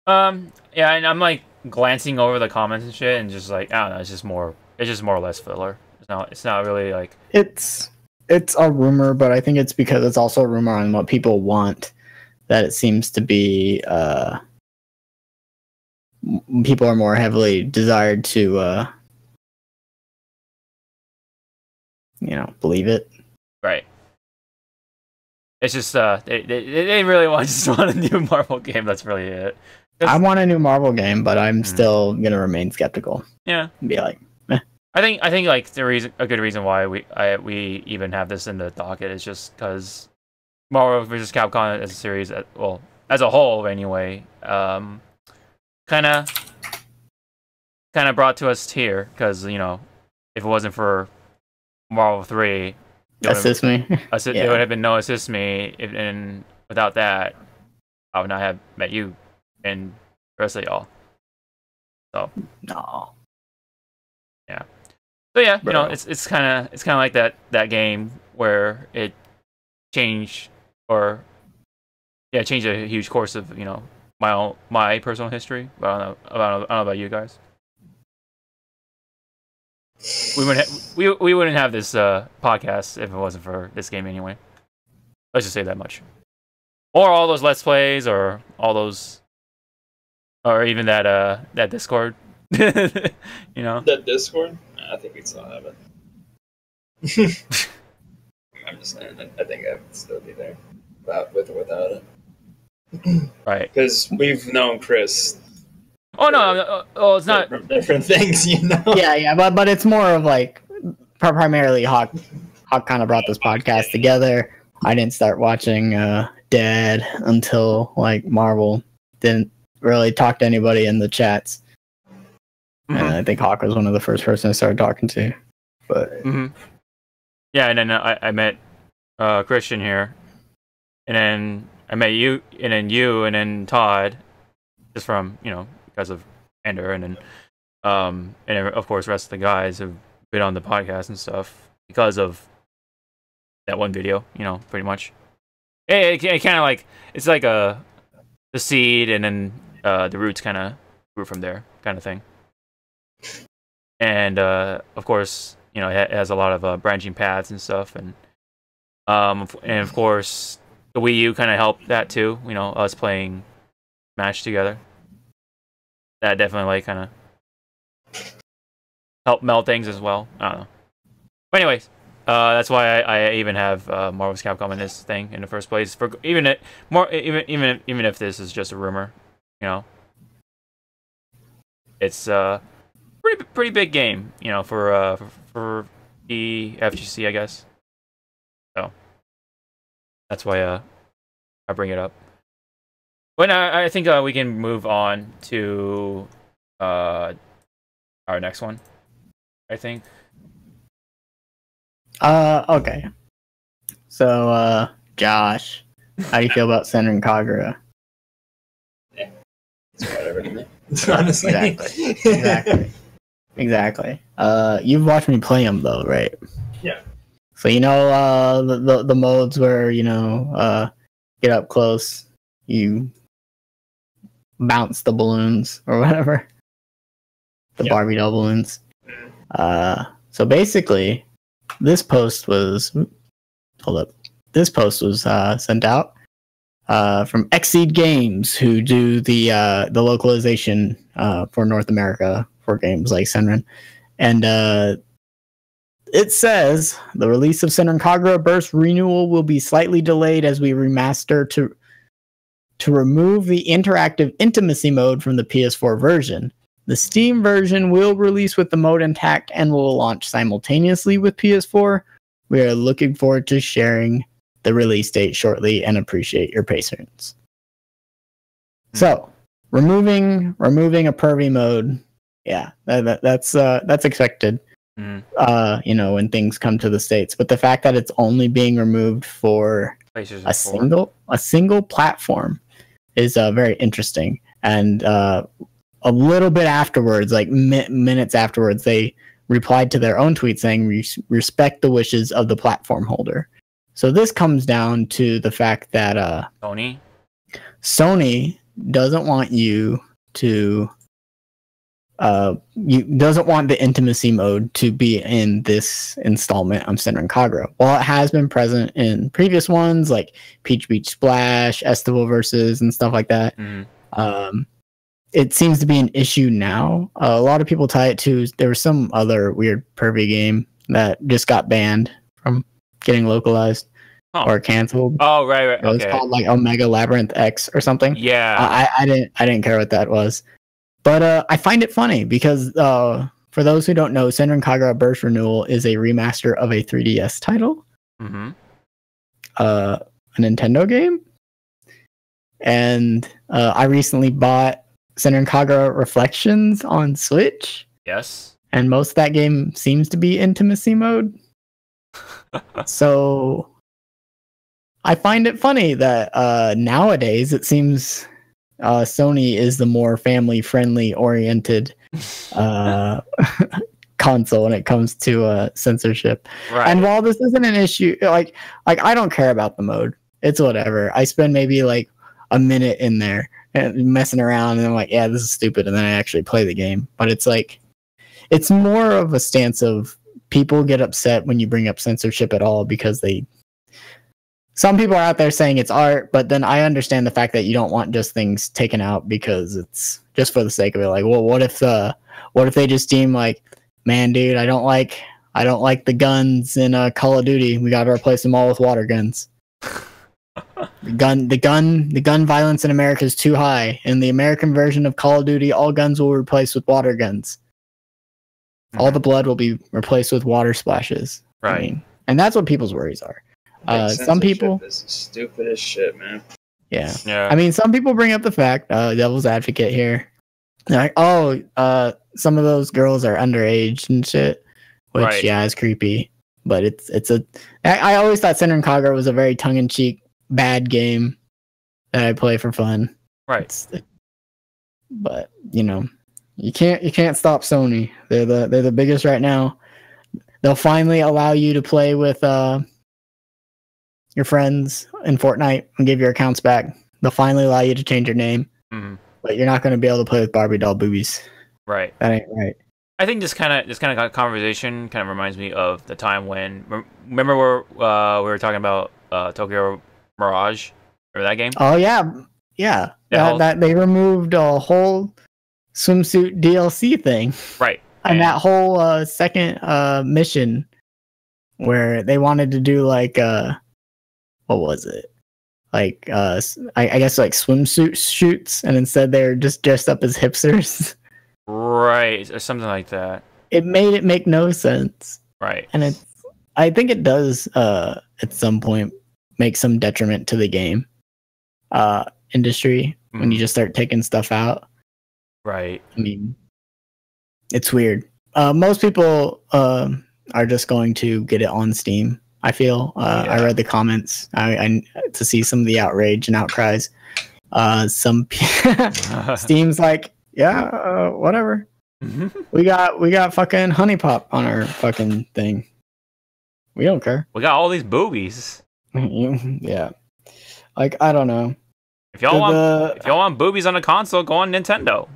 Yeah, and I'm like glancing over the comments and shit, and just like, I don't know, it's just more or less filler. It's not really like it's a rumor, but I think it's because it's also a rumor on what people want, that it seems to be people are more heavily desired to believe it. Right. It's just they really just want a new Marvel game. That's really it. I want a new Marvel game, but I'm still gonna remain skeptical. Yeah, and be like, meh. I think like a good reason why we even have this in the docket is just because Marvel vs. Capcom as a series, as a whole anyway, kind of brought to us here because if it wasn't for Marvel 3, Assist me. There would have been no assist me, and without that, I would not have met you and the rest of y'all. So no. Yeah. So yeah, Bro. you know, it's kind of like that game where it changed changed a huge course of, you know, my personal history. But I don't know about you guys. We wouldn't have this podcast if it wasn't for this game anyway. Let's just say that much. Or all those Let's Plays, or all those, or even that Discord. You know, that Discord. I think we'd still have it. I'm just saying. I think I would still be there, with or without it. Right. Because we've known Chris. Oh no! It's not different things, you know. Yeah, but it's more of like primarily Hawk. Hawk kind of brought this podcast together. I didn't start watching Dead until like Marvel. Didn't really talk to anybody in the chats. And I think Hawk was one of the first persons I started talking to. But yeah, and then I met Christian here, and then I met you, and then Todd, just from, you know, because of Ender, and then of course the rest of the guys have been on the podcast and stuff because of that one video, you know, pretty much. It kind of like, it's like the seed, and then the roots kind of grew from there, kind of thing. And of course, you know, it has a lot of branching paths and stuff, and of course the Wii U kind of helped that too. You know, us playing Smash together. That definitely like kind of helped meld things as well. I don't know. But anyways, that's why I even have Marvel's Capcom in this thing in the first place. For even if this is just a rumor, you know, it's pretty big game, you know, for the FGC, I guess. So that's why I bring it up. But I think we can move on to our next one, I think. Okay. So, Josh, how do you feel about Senran Kagura? Yeah, it's whatever to me. Honestly. Exactly. You've watched me play him though, right? Yeah. So you know the modes where, you know, get up close, you bounce the balloons or whatever, the Barbie doll balloons. So basically, this post was sent out from Xseed Games, who do the localization for North America for games like Senran, and it says the release of Senran Kagura Burst Renewal will be slightly delayed as we remaster to remove the interactive intimacy mode from the PS4 version. The Steam version will release with the mode intact and will launch simultaneously with PS4. We are looking forward to sharing the release date shortly and appreciate your patience. So, removing a pervy mode, yeah, that's expected. You know, when things come to the States, but the fact that it's only being removed for a single platform is very interesting. And a little bit afterwards, like minutes afterwards, they replied to their own tweet saying, respect the wishes of the platform holder. So this comes down to the fact that Sony doesn't want you to doesn't want the intimacy mode to be in this installment of Senran Kagura. While it has been present in previous ones like Peach Beach Splash, Estival Versus, and stuff like that, it seems to be an issue now. A lot of people tie it to, there was some other weird pervy game that just got banned from getting localized or canceled. Oh, right. It was called like Omega Labyrinth X or something. Yeah. I didn't care what that was. But I find it funny because for those who don't know, Senran Kagura Burst Renewal is a remaster of a 3DS title. A Nintendo game. And I recently bought Senran Kagura Reflections on Switch. Yes. And most of that game seems to be intimacy mode. So I find it funny that nowadays it seems Sony is the more family-friendly oriented console when it comes to censorship. Right. And while this isn't an issue, like I don't care about the mode. It's whatever. I spend maybe like a minute in there and messing around, and I'm like, yeah, this is stupid, and then I actually play the game. But it's like, it's more of a stance of people get upset when you bring up censorship at all because some people are out there saying it's art, but then I understand the fact that you don't want just things taken out because it's just for the sake of it. Like, well, what if they just deem like, man, dude, I don't like the guns in Call of Duty. We got to replace them all with water guns. The gun violence in America is too high. In the American version of Call of Duty, all guns will be replaced with water guns. All the blood will be replaced with water splashes. Right. I mean, and that's what people's worries are. Some people, this is stupid as shit, man. Yeah. Yeah. I mean, some people bring up the fact, devil's advocate here. They're like, oh, some of those girls are underage and shit, which yeah, is creepy. But I always thought Senran Kagura was a very tongue-in-cheek bad game that I play for fun. Right. But you know, you can't stop Sony. They're the biggest right now. They'll finally allow you to play with your friends in Fortnite and give your accounts back. They'll finally allow you to change your name, but you're not going to be able to play with Barbie doll boobies. Right. That ain't right. I think this kind of conversation kind of reminds me of the time when remember where we were talking about Tokyo Mirage. Remember that game? Oh yeah. That they removed a whole swimsuit DLC thing. Right. And that whole second mission where they wanted to do like what was it? Like I guess like swimsuit shoots, and instead they're just dressed up as hipsters. Right, or something like that. It made it make no sense. Right. And I think it does at some point make some detriment to the game industry when you just start taking stuff out. Right. I mean, it's weird. Most people are just going to get it on Steam. I feel. I read the comments. I to see some of the outrage and outcries. Some Steam's like, yeah, whatever. We got fucking honey pop on our fucking thing. We don't care. We got all these boobies. Yeah. Like, I don't know. If y'all want boobies on a console, go on Nintendo.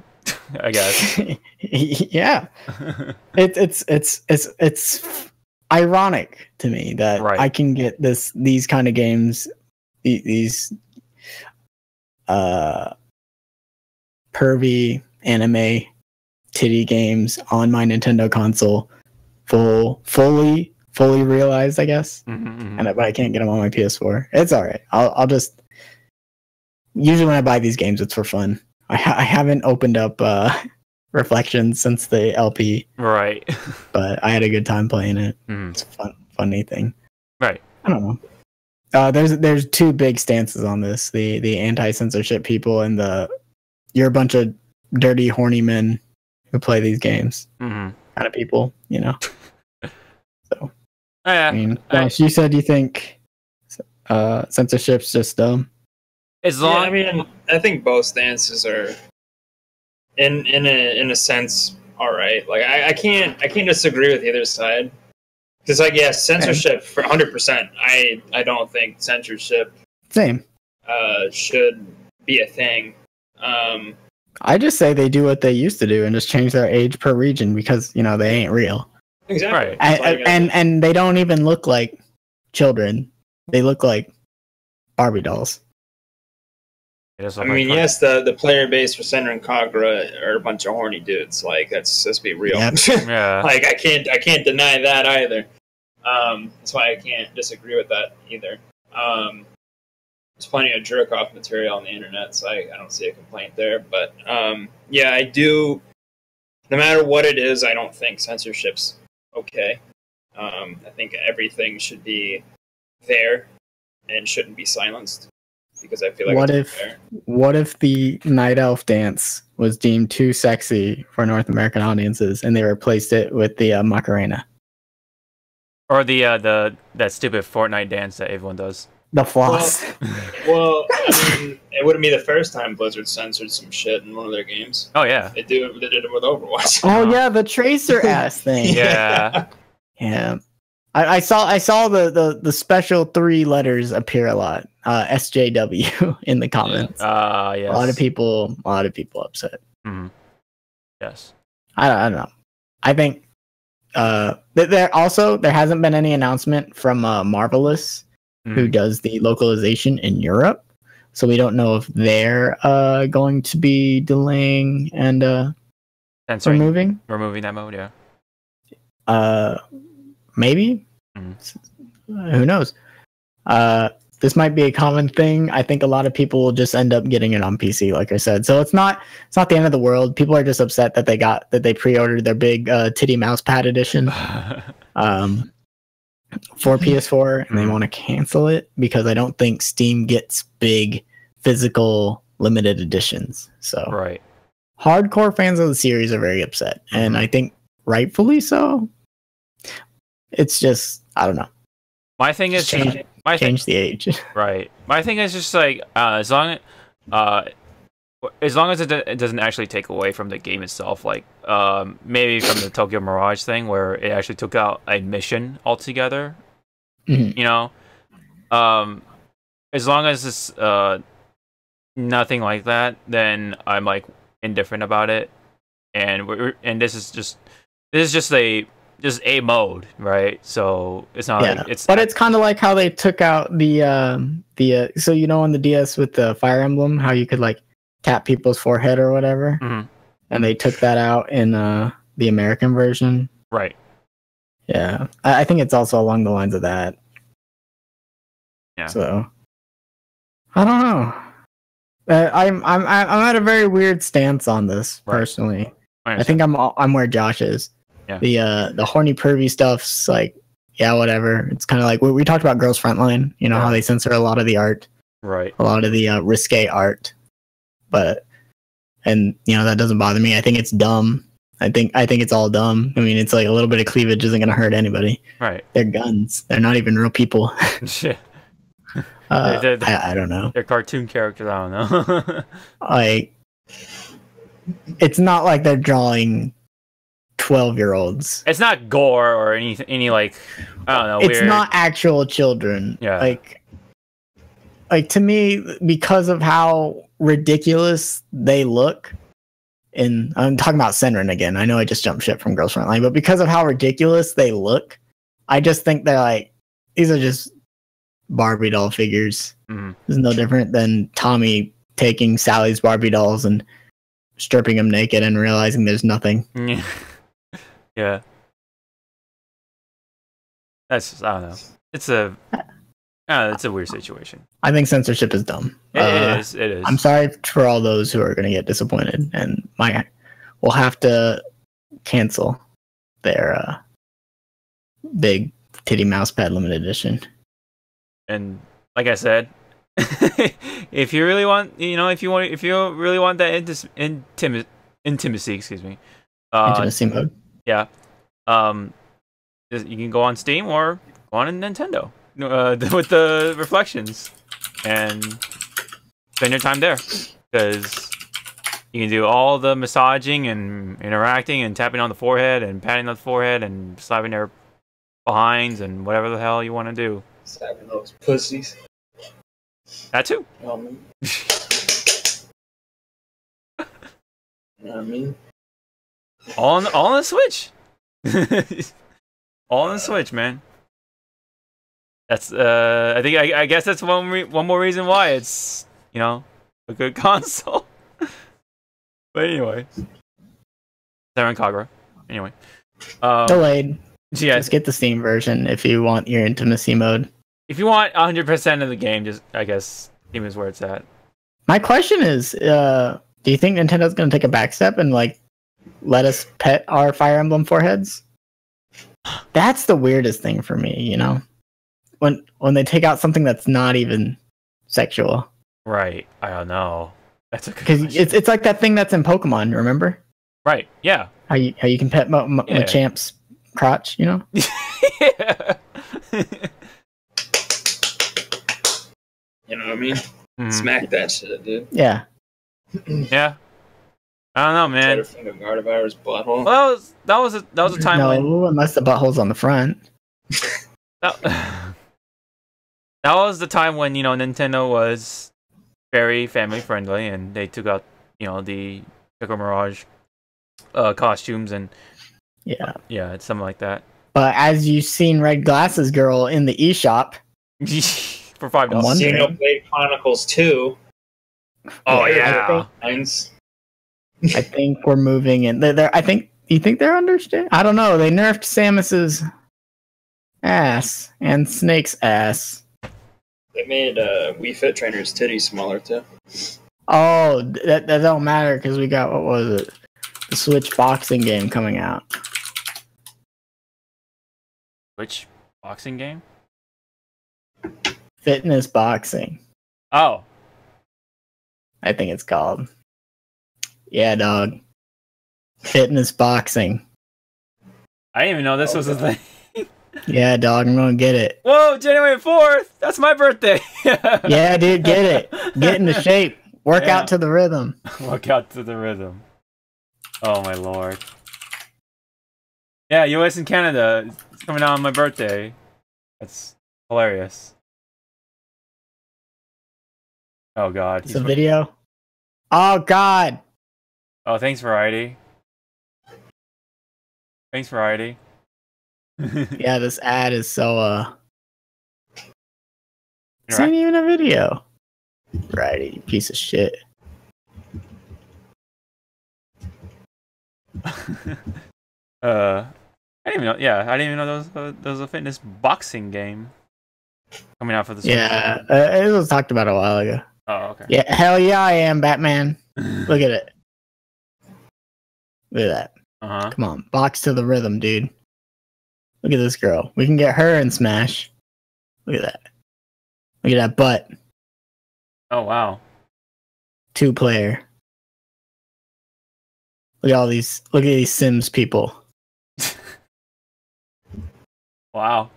I guess. Yeah. It's ironic to me that I can get these kind of games, these pervy anime titty games on my Nintendo console, fully realized, I guess. But I can't get them on my PS4. It's all right. I'll just usually when I buy these games, it's for fun. I haven't opened up Reflections since the LP, right? But I had a good time playing it. It's a funny thing, right? I don't know. There's two big stances on this: the anti-censorship people and you're a bunch of dirty, horny men who play these games kind of people, you know. So, I mean, you said you think censorship's just dumb. As long, I mean, I think both stances are, in a sense, all right. Like I can't disagree with either side. Because like, yeah, censorship for 100%. I don't think censorship should be a thing. I just say they do what they used to do and just change their age per region because you know they ain't real. Exactly. Right. And they don't even look like children. They look like Barbie dolls. I mean, yes, the player base for Senran Kagura are a bunch of horny dudes. Like, let's be real. Yep. Yeah. Like, I can't deny that either. That's why I can't disagree with that either. There's plenty of jerk-off material on the internet, so I don't see a complaint there. But, yeah, I do... No matter what it is, I don't think censorship's okay. I think everything should be there and shouldn't be silenced. Because I feel like what if the Night Elf dance was deemed too sexy for North American audiences and they replaced it with the Macarena? Or that stupid Fortnite dance that everyone does. The floss. Well, I mean, it wouldn't be the first time Blizzard censored some shit in one of their games. Oh yeah, they did it with Overwatch. Oh yeah, the tracer ass thing. Yeah, yeah. I saw the special 3 letters appear a lot. SJW in the comments. Yes. A lot of people upset. Mm-hmm. Yes. I don't know. I think there hasn't been any announcement from Marvelous, who does the localization in Europe. So we don't know if they're going to be delaying and removing that mode. Yeah. Maybe. Who knows? This might be a common thing. I think a lot of people will just end up getting it on PC, like I said. So it's not the end of the world. People are just upset that they pre-ordered their big titty mouse pad edition for PS4, and they want to cancel it because I don't think Steam gets big physical limited editions. So right, hardcore fans of the series are very upset, and I think rightfully so. It's just, I don't know. My thing is change the age. Right. My thing is just like as long as it doesn't actually take away from the game itself, like maybe from the Tokyo Mirage thing where it actually took out a mission altogether. You know, as long as it's nothing like that, then I'm like indifferent about it. And this is just a mode, right? So it's not like it's. But it's kind of like how they took out the so on the DS with the Fire Emblem, how you could like tap people's forehead or whatever, and they took that out in the American version. Right. Yeah, I think it's also along the lines of that. Yeah. So I don't know. I'm at a very weird stance on this personally. I think I'm where Josh is. Yeah. The horny pervy stuff's like, yeah, whatever. It's kind of like we talked about Girls Frontline. You know how they censor a lot of the art, right? A lot of the risque art, that doesn't bother me. I think it's dumb. I think it's all dumb. I mean, it's like a little bit of cleavage isn't gonna hurt anybody. Right? They're guns. They're not even real people. Shit. I don't know. They're cartoon characters. I don't know. Like, it's not like they're drawing 12-year-olds. It's not gore or any like, I don't know. It's not actual children. Yeah. Like to me, because of how ridiculous they look, and I'm talking about Senran again. I know I just jumped ship from Girls Frontline, but because of how ridiculous they look, I just think they're like, these are just Barbie doll figures. It's no different than Tommy taking Sally's Barbie dolls and stripping them naked and realizing there's nothing. Yeah. That's just, I don't know. It's a weird situation. I think censorship is dumb. It is. I'm sorry for all those who are going to get disappointed, and we'll have to cancel their big titty mousepad limited edition. And like I said, if you really want, if you really want that intimacy, excuse me, intimacy mode. Yeah, you can go on Steam or go on Nintendo with the reflections and spend your time there, because you can do all the massaging and interacting and tapping on the forehead and patting on the forehead and slapping their behinds and whatever the hell you want to do. Slapping those pussies. That too. You know what I mean? All on the Switch. All on the Switch, man. That's I guess that's one more reason why it's a good console. But anyway, Senran Kagura. Anyway, delayed. Yeah, just get the Steam version if you want your intimacy mode. If you want 100% of the game, just I guess Steam is where it's at. My question is, do you think Nintendo's going to take a back step and like let us pet our Fire Emblem foreheads? That's the weirdest thing for me, when they take out something that's not even sexual. Right. I don't know. That's a good because it's like that thing that's in Pokemon. Remember? Right. Yeah. How you can pet Machamp's crotch, You know what I mean? Smack that shit, dude. Yeah. Yeah. I don't know, man. Gardevire's butthole. Well, that was a time when. No, unless the butthole's on the front. That was the time when, you know, Nintendo was very family friendly, and they took out, you know, the Pickle Mirage costumes and yeah, it's something like that. But as you've seen Red Glasses Girl in the eShop for $5, Xenoblade Chronicles 2. Oh yeah, I think we're moving in. You think they're understand? I don't know. They nerfed Samus's ass and Snake's ass. They made Wii Fit Trainer's titties smaller too. Oh, that don't matter because we got, what was it? The Switch boxing game coming out. Which boxing game? Fitness boxing. Oh. I think it's called. Yeah, dog. Fitness boxing. I didn't even know this was a thing. Yeah, dog, I'm gonna get it. Whoa, January 4th! That's my birthday! Yeah, dude, get it. Get into shape. Work out to the rhythm. Work out to the rhythm. Oh my lord. Yeah, US and Canada. It's coming out on my birthday. That's hilarious. Oh god. It's a video? Oh god! Oh, thanks, Variety. Thanks, Variety. Yeah, this ad is so, This ain't even a video. Variety, you piece of shit. I didn't even know. Yeah, I didn't even know there was a fitness boxing game coming out for this. Yeah, it was talked about a while ago. Oh, okay. Yeah, hell yeah, I am Batman. Look at it. Look at that. Come on, box to the rhythm, dude. Look at this girl. We can get her in Smash. Look at that. Look at that butt. Oh wow. 2-player. Look at all these. Look at these Sims people. Wow.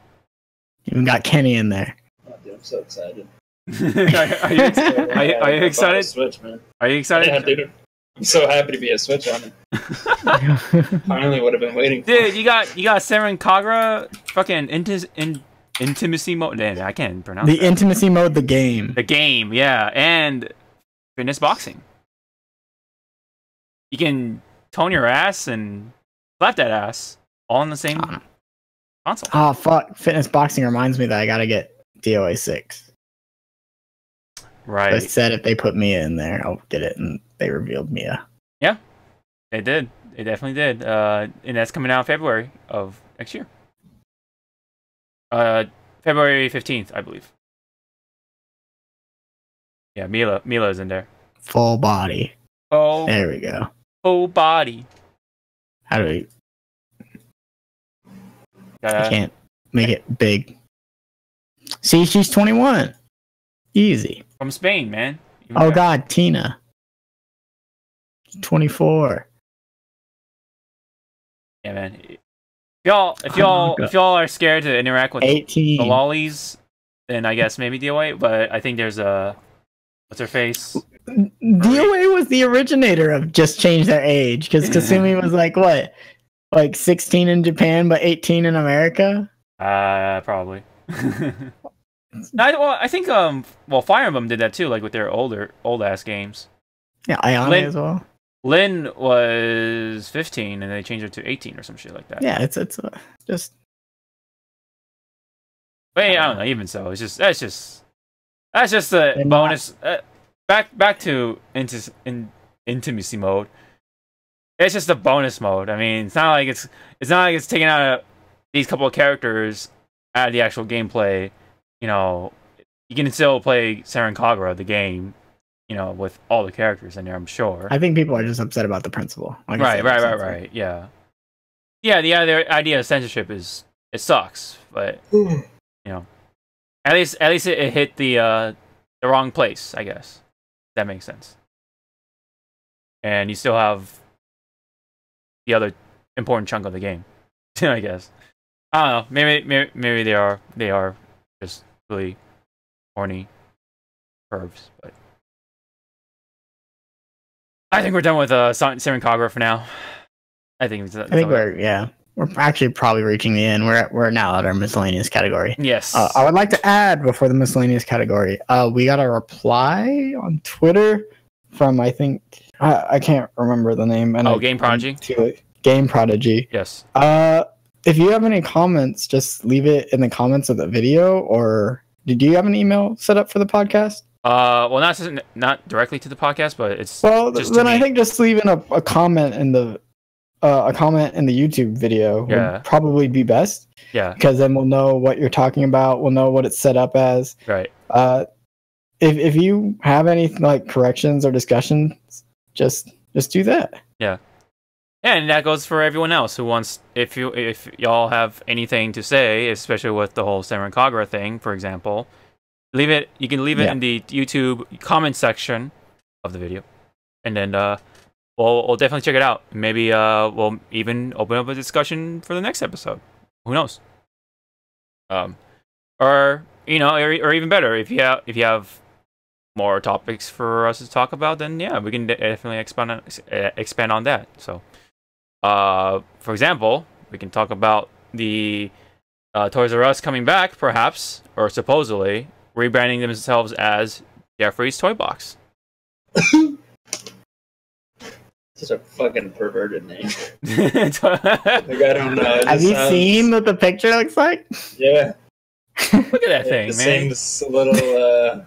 Even got Kenny in there. Oh, dude, I'm so excited. Are you excited? Switch, man. Are you excited? Yeah, dude. I'm so happy to be a Switch on it. Finally, would have been waiting for. Dude, you got Senran Kagura fucking intimacy mode. Damn, I can't pronounce the that. intimacy mode, the game. The game, yeah, and fitness boxing. You can tone your ass and slap that ass all in the same console. Oh fuck! Fitness boxing reminds me that I gotta get DOA 6. Right. They said if they put Mia in there, I'll get it, and they revealed Mia. Yeah, they did. They definitely did. And that's coming out February of next year. February 15th, I believe. Yeah, Mila's in there. Full body. Oh. There we go. Full body. How do we? I can't make it big. See, she's 21. Easy. From Spain, man. Oh god, Tina. 24. Yeah, man. If y'all are scared to interact with 18. the lollies, then I guess maybe DOA. But I think there's a what's her face? DOA was the originator of just change their age because Kasumi was like what, like 16 in Japan but 18 in America. Probably. I think Fire Emblem did that too, like with their old ass games. Yeah, Ayane as well. Lynn was 15 and they changed her to 18 or some shit like that. Yeah, it's just. But I don't know. Even so, that's just the bonus. Back to intimacy mode. It's just a bonus mode. I mean, it's not like it's taking out these couple of characters out of the actual gameplay. You know, you can still play Senran Kagura, the game, you know, with all the characters in there, I'm sure. I think people are just upset about the principle. Right. Yeah. Yeah, the idea of censorship it sucks, but, you know, at least it hit the wrong place, I guess. That makes sense. And you still have the other important chunk of the game, I guess. I don't know. Maybe they are just really horny pervs, but I think we're done with Senran Kagura for now. I think we're actually probably reaching the end. We're now at our miscellaneous category. Yes. I would like to add before the miscellaneous category. We got a reply on Twitter from I think I can't remember the name. And Game Prodigy. Game Prodigy. Yes. If you have any comments, just leave it in the comments of the video. Or did you have an email set up for the podcast? Well, not directly to the podcast, but it's then I think just leaving a comment in the YouTube video would probably be best. Yeah, because then we'll know what you're talking about. We'll know what it's set up as. Right. If you have any like corrections or discussions, just do that. Yeah. And that goes for everyone else who wants. If y'all have anything to say, especially with the whole Senran Kagura thing, for example, leave it. You can leave it in the YouTube comment section of the video, and then we'll definitely check it out. Maybe we'll even open up a discussion for the next episode. Who knows? Or or even better, if you have more topics for us to talk about, then yeah, we can definitely expand on that. So. For example, we can talk about the Toys R Us coming back, perhaps, or supposedly rebranding themselves as Jeffrey's Toy Box. Such a fucking perverted name. Like, I don't know. Have you seen what the picture looks like? Yeah. Look at that thing, man. Seems a little.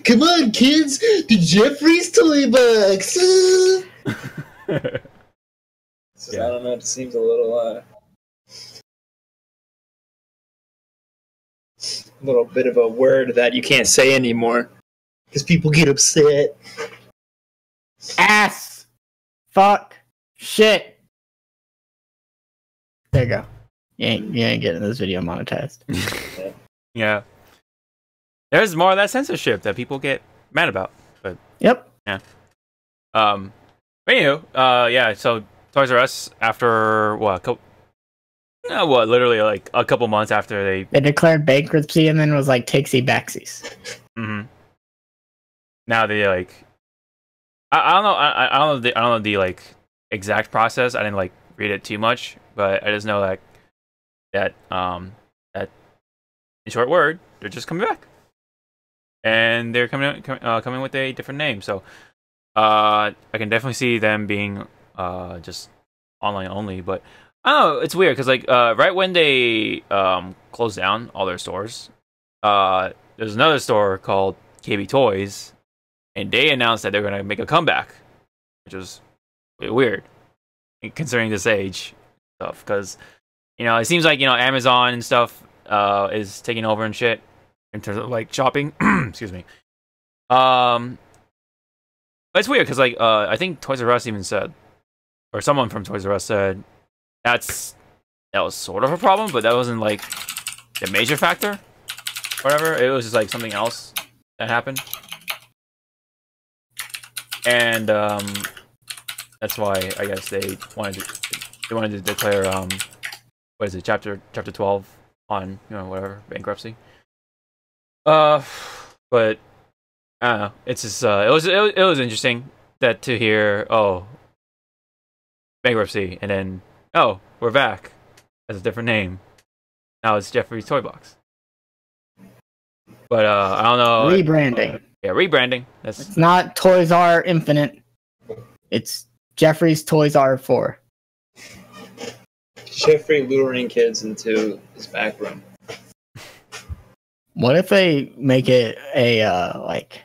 Come on, kids! The Jeffrey's Toy Box! I don't know, it seems a little bit of a word that you can't say anymore because people get upset. Ass, fuck, shit. There you go. You ain't getting this video monetized. Yeah. There's more of that censorship that people get mad about. But yep. Yeah. But anywho, yeah, so Toys R Us, after literally like a couple months after they declared bankruptcy and then was like takesy backsies. Mm-hmm. Now they like, I don't know the like exact process. I didn't like read it too much, but I just know that in short word, they're just coming back, and they're coming with a different name. So. I can definitely see them being just online only, but I don't know, it's weird because like right when they closed down all their stores, there's another store called KB Toys, and they announced that they're gonna make a comeback, which is weird considering this age stuff. Because it seems like Amazon and stuff is taking over and shit in terms of like shopping. Excuse me. But it's weird because, like, I think Toys R Us even said, or someone from Toys R Us said, that was sort of a problem, but that wasn't like the major factor. Whatever, it was just like something else that happened, and that's why I guess they wanted to declare what is it, chapter 12 on whatever bankruptcy. But. I don't know. It's just it was interesting to hear bankruptcy and then we're back as a different name. Now it's Jeffrey's Toy Box. But I don't know. Rebranding. Yeah, rebranding. It's not Toys R Infinite. It's Jeffrey's Toys R 4. Jeffrey luring kids into his back room. What if they make it a like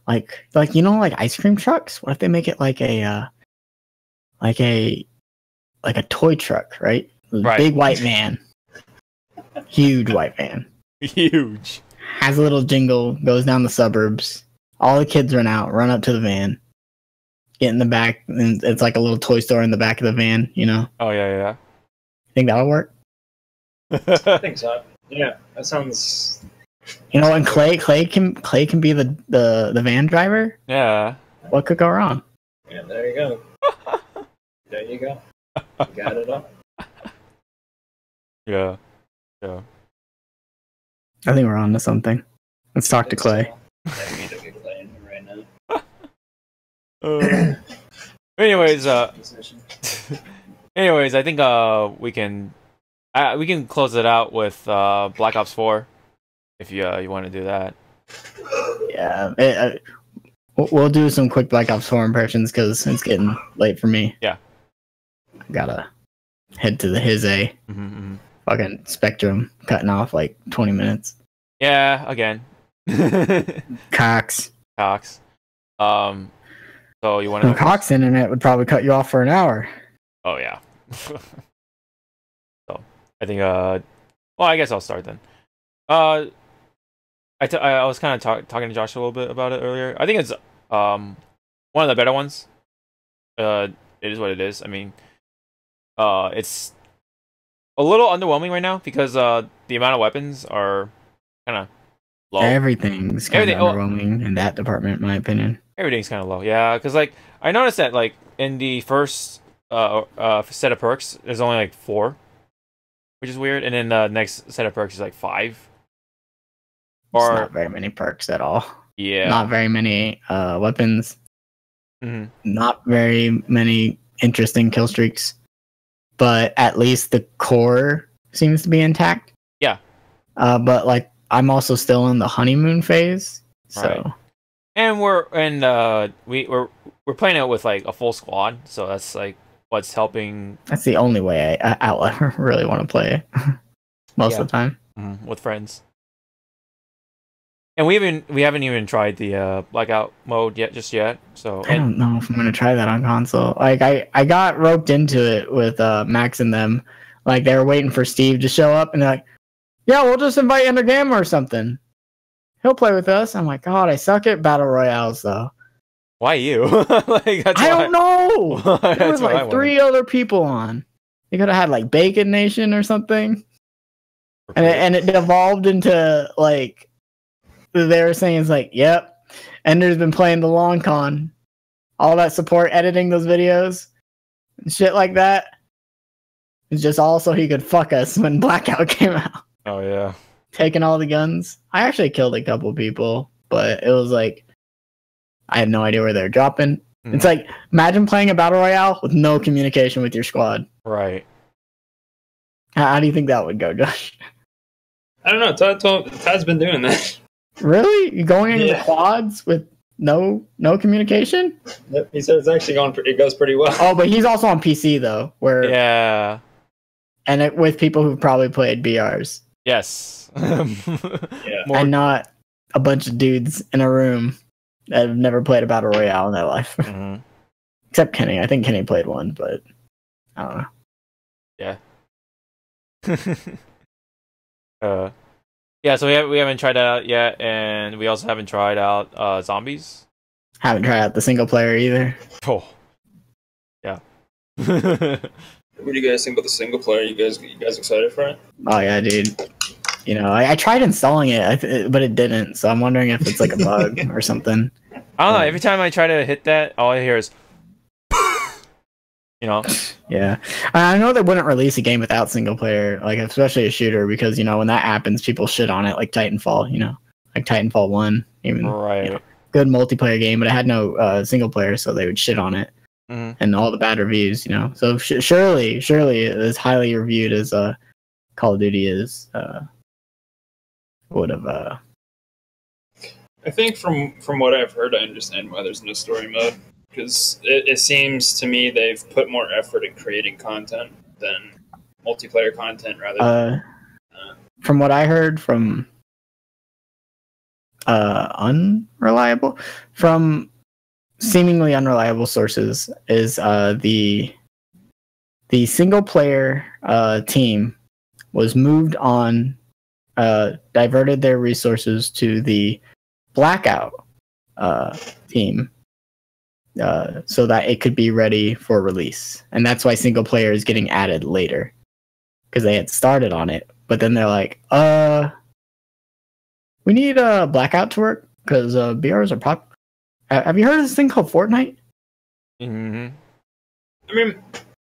ice cream trucks? What if they make it like a toy truck, right? Big white van. Huge white van. Huge. Has a little jingle, goes down the suburbs. All the kids run up to the van. Get in the back, and it's like a little toy store in the back of the van, Oh yeah. Think that'll work? I think so. Yeah, that sounds. And Clay can be the van driver. Yeah. What could go wrong? Yeah, there you go. There you go. You got it all. Yeah. Yeah. I think we're on to something. Let's talk to Clay. Yeah, we need to get Clay in here right now. Anyways, anyways, I think we can close it out with Black Ops 4 if you want to do that. Yeah, we'll do some quick Black Ops 4 impressions because it's getting late for me. Yeah, I gotta head to the his a fucking Spectrum, cutting off like 20 minutes. Yeah, again. Cox. So you want to? Cox internet would probably cut you off for an hour. Oh yeah. So I think well, I guess I'll start then. I was kind of talking to Josh a little bit about it earlier. I think it's one of the better ones. It is what it is. I mean, it's a little underwhelming right now because the amount of weapons are kind of low. Everything's kind of underwhelming in that department, in my opinion. Everything's kind of low, yeah. Because like I noticed that like in the first set of perks, there's only like 4, which is weird, and then the next set of perks is like 5. Or not very many perks at all. Yeah. Not very many weapons. Mm-hmm. Not very many interesting kill streaks. But at least the core seems to be intact. Yeah. But like I'm also still in the honeymoon phase. So right. And we're playing it with like a full squad, so that's like what's helping. That's the only way I really want to play most of the time. With friends. And we haven't even tried the blackout mode just yet. So I don't know if I'm gonna try that on console. Like I got roped into it with Max and them. Like they were waiting for Steve to show up, and they're like, "Yeah, we'll just invite Endergamma or something. He'll play with us." I'm like, God, I suck at battle royales though. Why you? Like, I don't know. There was like 3 other people on. You could have had like Bacon Nation or something, and it evolved into like. They were saying it's like, yep, Ender's been playing the long con. All that support editing those videos and shit like that. It's just also he could fuck us when Blackout came out. Oh yeah. Taking all the guns. I actually killed a couple people, but it was like I had no idea where they're dropping. It's like imagine playing a battle royale with no communication with your squad. Right. How do you think that would go, Josh? I don't know. Todd's been doing that. Really? You going into the quads with no communication? Yep, he said it's actually going. It goes pretty well. Oh, but he's also on PC though, where and with people who've probably played BRs. Yes. And not a bunch of dudes in a room that have never played a battle royale in their life. Except Kenny. I think Kenny played one, but I don't know. Yeah, so we haven't tried that out yet, and we also haven't tried out zombies. Haven't tried out the single player either. Oh, yeah. What do you guys think about the single player? You guys excited for it? Oh yeah, dude. You know, I tried installing it, but it didn't. So I'm wondering if it's like a bug or something. I don't know. Every time I try to hit that, all I hear is, you know. Yeah, I know they wouldn't release a game without single player, like especially a shooter, because you know when that happens, people shit on it, like Titanfall. You know, like Titanfall 1, even right. You know, good multiplayer game, but it had no single player, so they would shit on it, and all the bad reviews. You know, so surely as highly reviewed as Call of Duty is, would have. I think from what I've heard, I understand why there's no story mode. Because it seems to me they've put more effort in creating content than multiplayer content, rather. From what I heard from seemingly unreliable sources, is the single player team was moved on, diverted their resources to the Blackout team. So that it could be ready for release. And that's why single player is getting added later. Because they had started on it. But then they're like, we need Blackout to work. Because BRs are pop. Have you heard of this thing called Fortnite? I mean,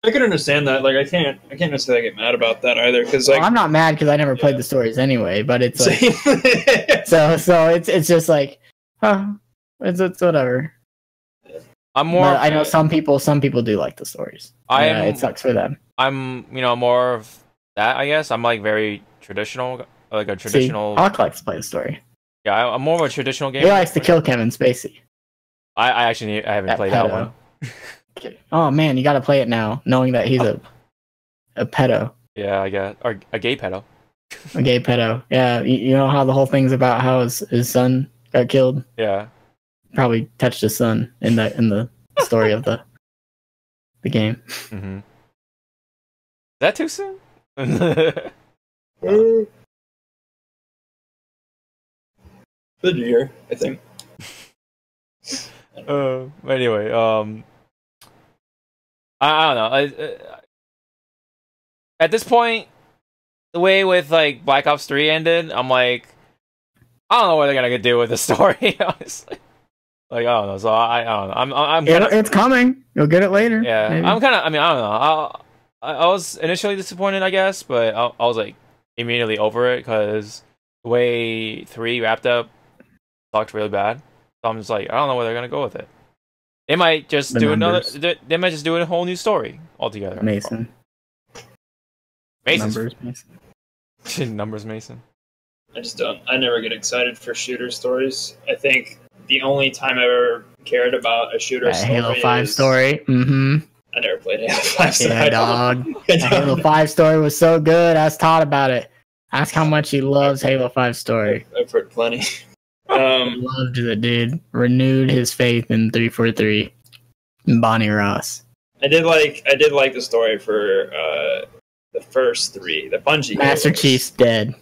I can understand that. Like, I can't necessarily get mad about that either. Because like, I'm not mad because I never played the stories anyway. But it's like, so it's just like, it's whatever. I'm more. But I know some people do like the stories. It sucks for them. I'm more of that. I guess I'm like very traditional, like a traditional. See, Hawk likes to play the story. Yeah, I'm more of a traditional gamer. He likes to kill Kevin Spacey. I haven't played that one. Oh man, you got to play it now, knowing that he's a pedo. Yeah, I guess, or a gay pedo. A gay pedo. Yeah, you know how the whole thing's about how his son got killed. Yeah, probably touched his son in the story of the game. Mm-hmm. Is that too soon? Good year, I think. Anyway, I don't know. At this point, the way with like Black Ops 3 ended, I'm like, I don't know what they're gonna do with the story. Honestly, like I don't know. So I don't know. I'm kinda, it's coming. You'll get it later. Yeah, maybe. I'm kind of. I mean, I don't know. I was initially disappointed, I guess, but I was like immediately over it because the way 3 wrapped up sucked really bad. So I'm just like, I don't know where they're gonna go with it. They might just do another. They might just do a whole new story altogether. Mason. Numbers Mason. Numbers Mason. I just don't. I never get excited for shooter stories. I think the only time I ever cared about a shooter story Halo 5 story. Mm-hmm. I never played Halo 5 story. Yeah, dog. The Halo 5 story was so good. Ask Todd about it. Ask how much he loves Halo 5 story. I've heard plenty. Loved it, dude. Renewed his faith in 343. Bonnie Ross. I did like the story for the first 3, the Bungie Master Halos. Chief's dead.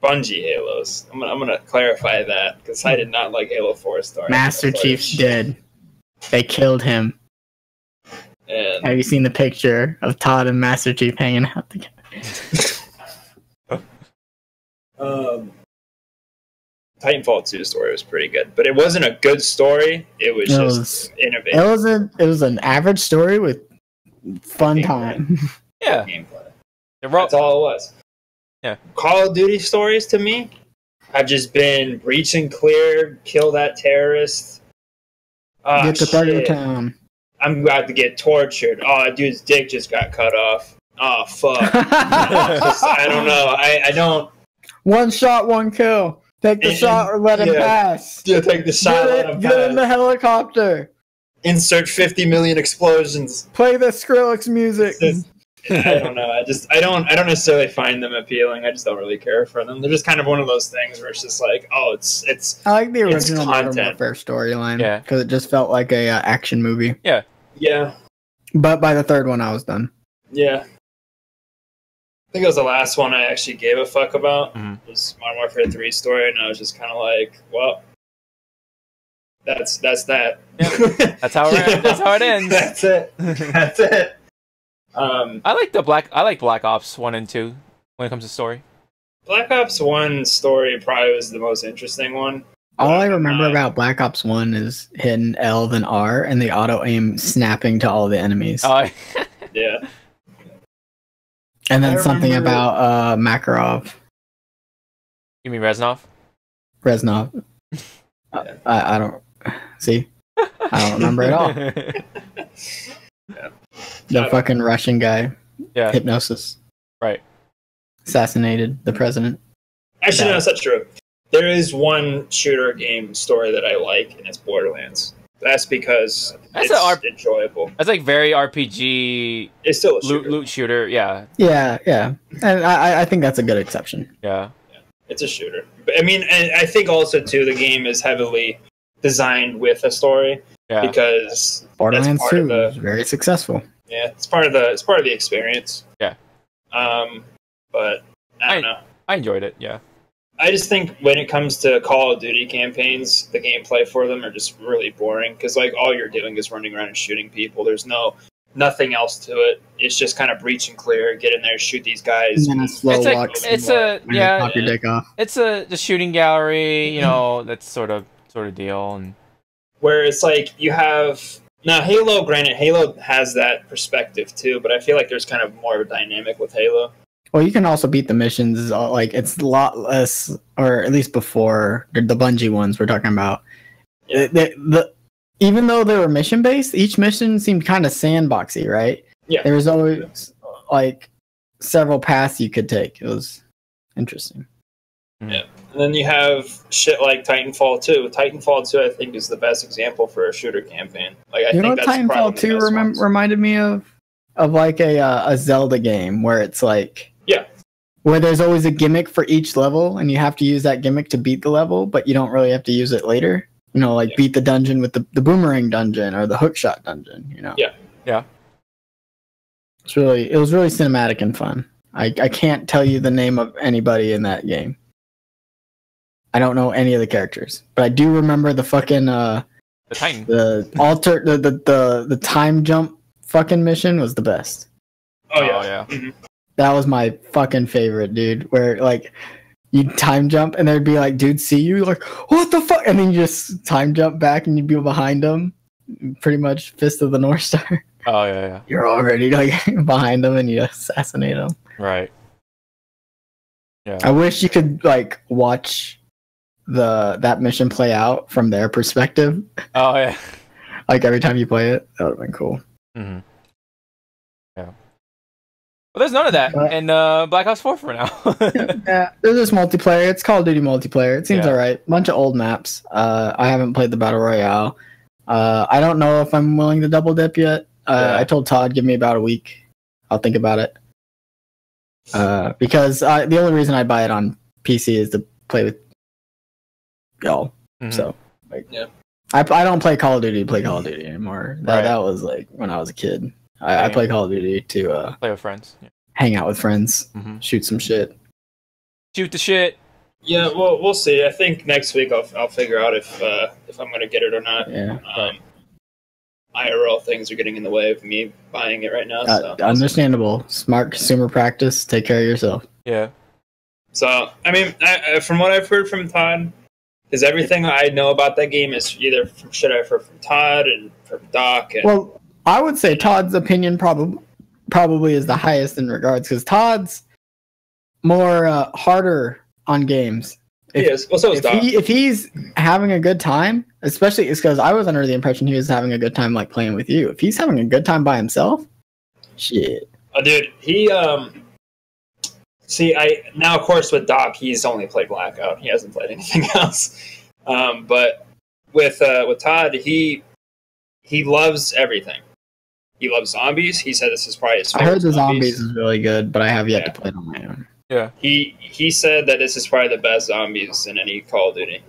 Bungie Halos. I'm gonna clarify that because I did not like Halo 4 story. Master Chief's dead. They killed him. And have you seen the picture of Todd and Master Chief hanging out together? Titanfall 2 story was pretty good, but it wasn't a good story. It was just innovative. It was an average story with fun time. Yeah, gameplay. That's all it was. Yeah, Call of Duty stories to me have just been breach and clear, kill that terrorist. Get to Thunder Town. I'm about to get tortured. Oh, dude's dick just got cut off. Oh, fuck. I don't know. I don't. One shot, one kill. Take the shot or let him pass. Yeah, take the shot, let him pass. Get in the helicopter. Insert 50 million explosions. Play the Skrillex music. I don't know. I don't necessarily find them appealing. I just don't really care for them. They're just kind of one of those things where it's just like, oh, it's. I like the original Modern Warfare storyline. Yeah, because it just felt like a action movie. Yeah. Yeah. But by the third one, I was done. Yeah. I think it was the last one I actually gave a fuck about. Mm-hmm. It was Modern Warfare 3 story, and I was just kind of like, well, that's that. Yeah. That's how it ends. That's it. That's it. I like Black Ops 1 and 2 when it comes to story. Black Ops 1 story probably was the most interesting one. All I remember about Black Ops 1 is hitting L then R and the auto aim snapping to all the enemies. Yeah. And then something about Makarov. You mean Reznov? Reznov. I don't see. I don't remember at all. Yeah. The fucking Russian guy. Yeah. Hypnosis. Right. Assassinated the president. Actually, no, that's not true. There is one shooter game story that I like, and it's Borderlands. That's because it's enjoyable. That's like very RPG. It's still a shooter. Loot shooter, yeah. Yeah. And I think that's a good exception. Yeah. It's a shooter. But, I mean, and I think also, too, the game is heavily designed with a story. Yeah. Because Borderlands 2 is very successful. Yeah, it's part of the experience. Yeah. But I don't know. I enjoyed it, yeah. I just think when it comes to Call of Duty campaigns, the gameplay for them are just really boring because like all you're doing is running around and shooting people. There's nothing else to it. It's just kind of breach and clear, get in there, shoot these guys. And then a slow walk. Knock your dick off. It's the shooting gallery, you know, that sort of deal, and where it's like you have Now, Halo, granted, Halo has that perspective too, but I feel like there's kind of more of a dynamic with Halo. Well, you can also beat the missions. Like it's a lot less, or at least before the Bungie ones we're talking about. Yeah. Even though they were mission based, each mission seemed kind of sandboxy, right? Yeah. There was always like several paths you could take. It was interesting. Yeah. And then you have shit like Titanfall 2. Titanfall 2, I think, is the best example for a shooter campaign. Like, I think know, that's Titanfall 2 reminded me of like a Zelda game where it's like where there's always a gimmick for each level, and you have to use that gimmick to beat the level, but you don't really have to use it later. You know, like beat the dungeon with the boomerang dungeon or the hookshot dungeon. You know. Yeah. It was really cinematic and fun. I can't tell you the name of anybody in that game. I don't know any of the characters, but I do remember the fucking the Titan. The time jump fucking mission was the best. Oh yeah. Mm-hmm. That was my fucking favorite, dude. Where like you'd time jump and there'd be like dudes see you like what the fuck, and then you just time jump back and you'd be behind them, pretty much Fist of the North Star. Oh yeah. You're already like behind them and you assassinate them. Right. Yeah. I wish you could like watch that mission play out from their perspective. Oh yeah. Like every time you play it, that would have been cool. Mm-hmm. Yeah. Well, there's none of that in Black Ops 4 for now. Yeah, there's this multiplayer. It's Call of Duty multiplayer. It seems alright. Bunch of old maps. I haven't played the Battle Royale. I don't know if I'm willing to double dip yet. I told Todd, give me about a week. I'll think about it. Because the only reason I buy it on PC is to play with y'all. Mm-hmm. So, like, I don't play Call of Duty to play Call of Duty anymore. That was like when I was a kid. I play Call of Duty to play with friends, hang out with friends, shoot some shit. Shoot the shit. Yeah, well, we'll see. I think next week I'll figure out if I'm gonna get it or not. Yeah. IRL things are getting in the way of me buying it right now. So understandable. Smart consumer practice. Take care of yourself. Yeah. So I mean, from what I've heard from Todd, because everything I know about that game is either from shit I've heard from Todd and from Doc. And well, I would say Todd's opinion probably is the highest in regards, because Todd's more harder on games. Well, so is Doc. If he's having a good time, especially it's because I was under the impression he was having a good time like playing with you. If he's having a good time by himself, shit. Oh, dude, he now of course with Doc he's only played Blackout. He hasn't played anything else. But with Todd, he loves everything. He loves zombies. He said this is probably his favorite. I heard the zombies is really good, but I have yet to play it on my own. Yeah. He said that this is probably the best zombies in any Call of Duty.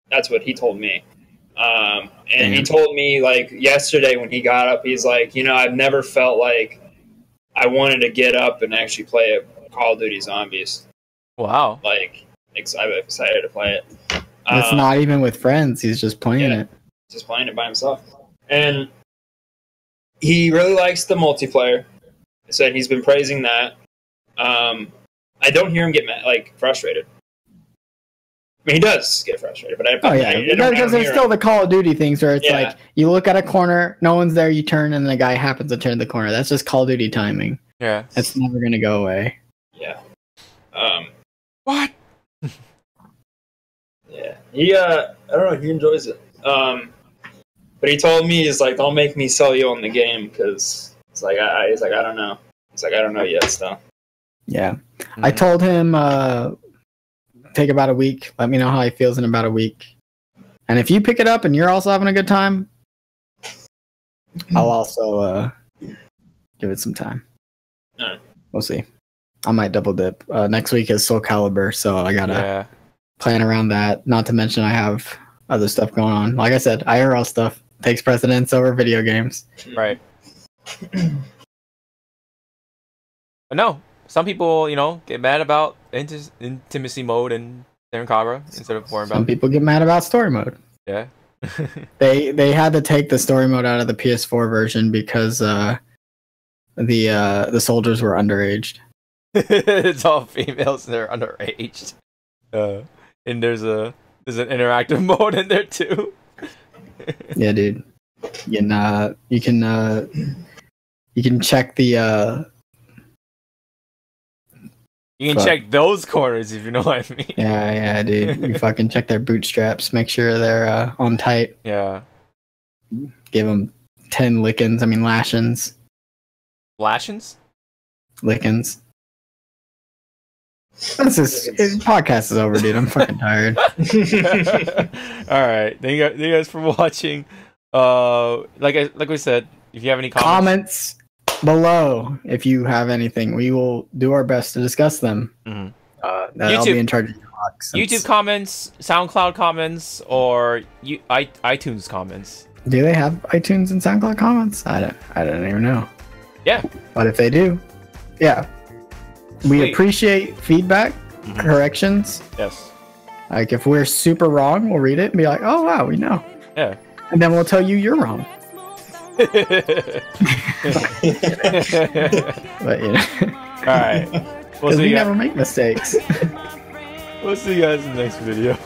That's what he told me. And he told me like yesterday when he got up, he's like, I've never felt like I wanted to get up and actually play a Call of Duty Zombies. Wow. Like, I'm excited to play it. It's not even with friends. He's just playing it. Just playing it by himself. And he really likes the multiplayer. Said he's been praising that. I don't hear him get frustrated. I mean, he does get frustrated, but because there's still the Call of Duty things where it's like you look at a corner, no one's there, you turn, and the guy happens to turn the corner. That's just Call of Duty timing. Yeah, it's never gonna go away. Yeah. What? Yeah. He I don't know. He enjoys it. But he told me he's like, "Don't make me sell you on the game," because it's like he's like, "I don't know." He's like, "I don't know yet." So. Yeah, I told him take about a week. Let me know how he feels in about a week. And if you pick it up and you're also having a good time, I'll also give it some time. We'll see. I might double dip. Next week is Soul Calibur, so I gotta plan around that. Not to mention I have other stuff going on. Like I said, IRL stuff takes precedence over video games. Right. But no. Some people, get mad about intimacy mode and Senran Kagura instead of worrying about. Some people get mad about story mode. Yeah. they had to take the story mode out of the PS4 version because the soldiers were underaged. It's all females and they're underaged. And there's an interactive mode in there too. Yeah, dude. You can check the. You can check those corners if you know what I mean. Yeah, dude. You fucking check their bootstraps. Make sure they're on tight. Yeah. Give them 10 lickings. I mean, lashings. Lashings? Lickings. Podcast is over, dude. I'm fucking tired. All right. Thank you guys for watching. Like we said, if you have any comments below, if you have anything, we will do our best to discuss them. Mm-hmm. I'll be in charge of your box. YouTube comments, SoundCloud comments, or iTunes comments. Do they have iTunes and SoundCloud comments? I don't even know. Yeah. But if they do, yeah. We appreciate feedback, corrections. Yes. Like if we're super wrong, we'll read it and be like, "Oh wow, we know." Yeah. And then we'll tell you you're wrong. But you know. All right. We'll see. We never make mistakes. We'll see you guys in the next video.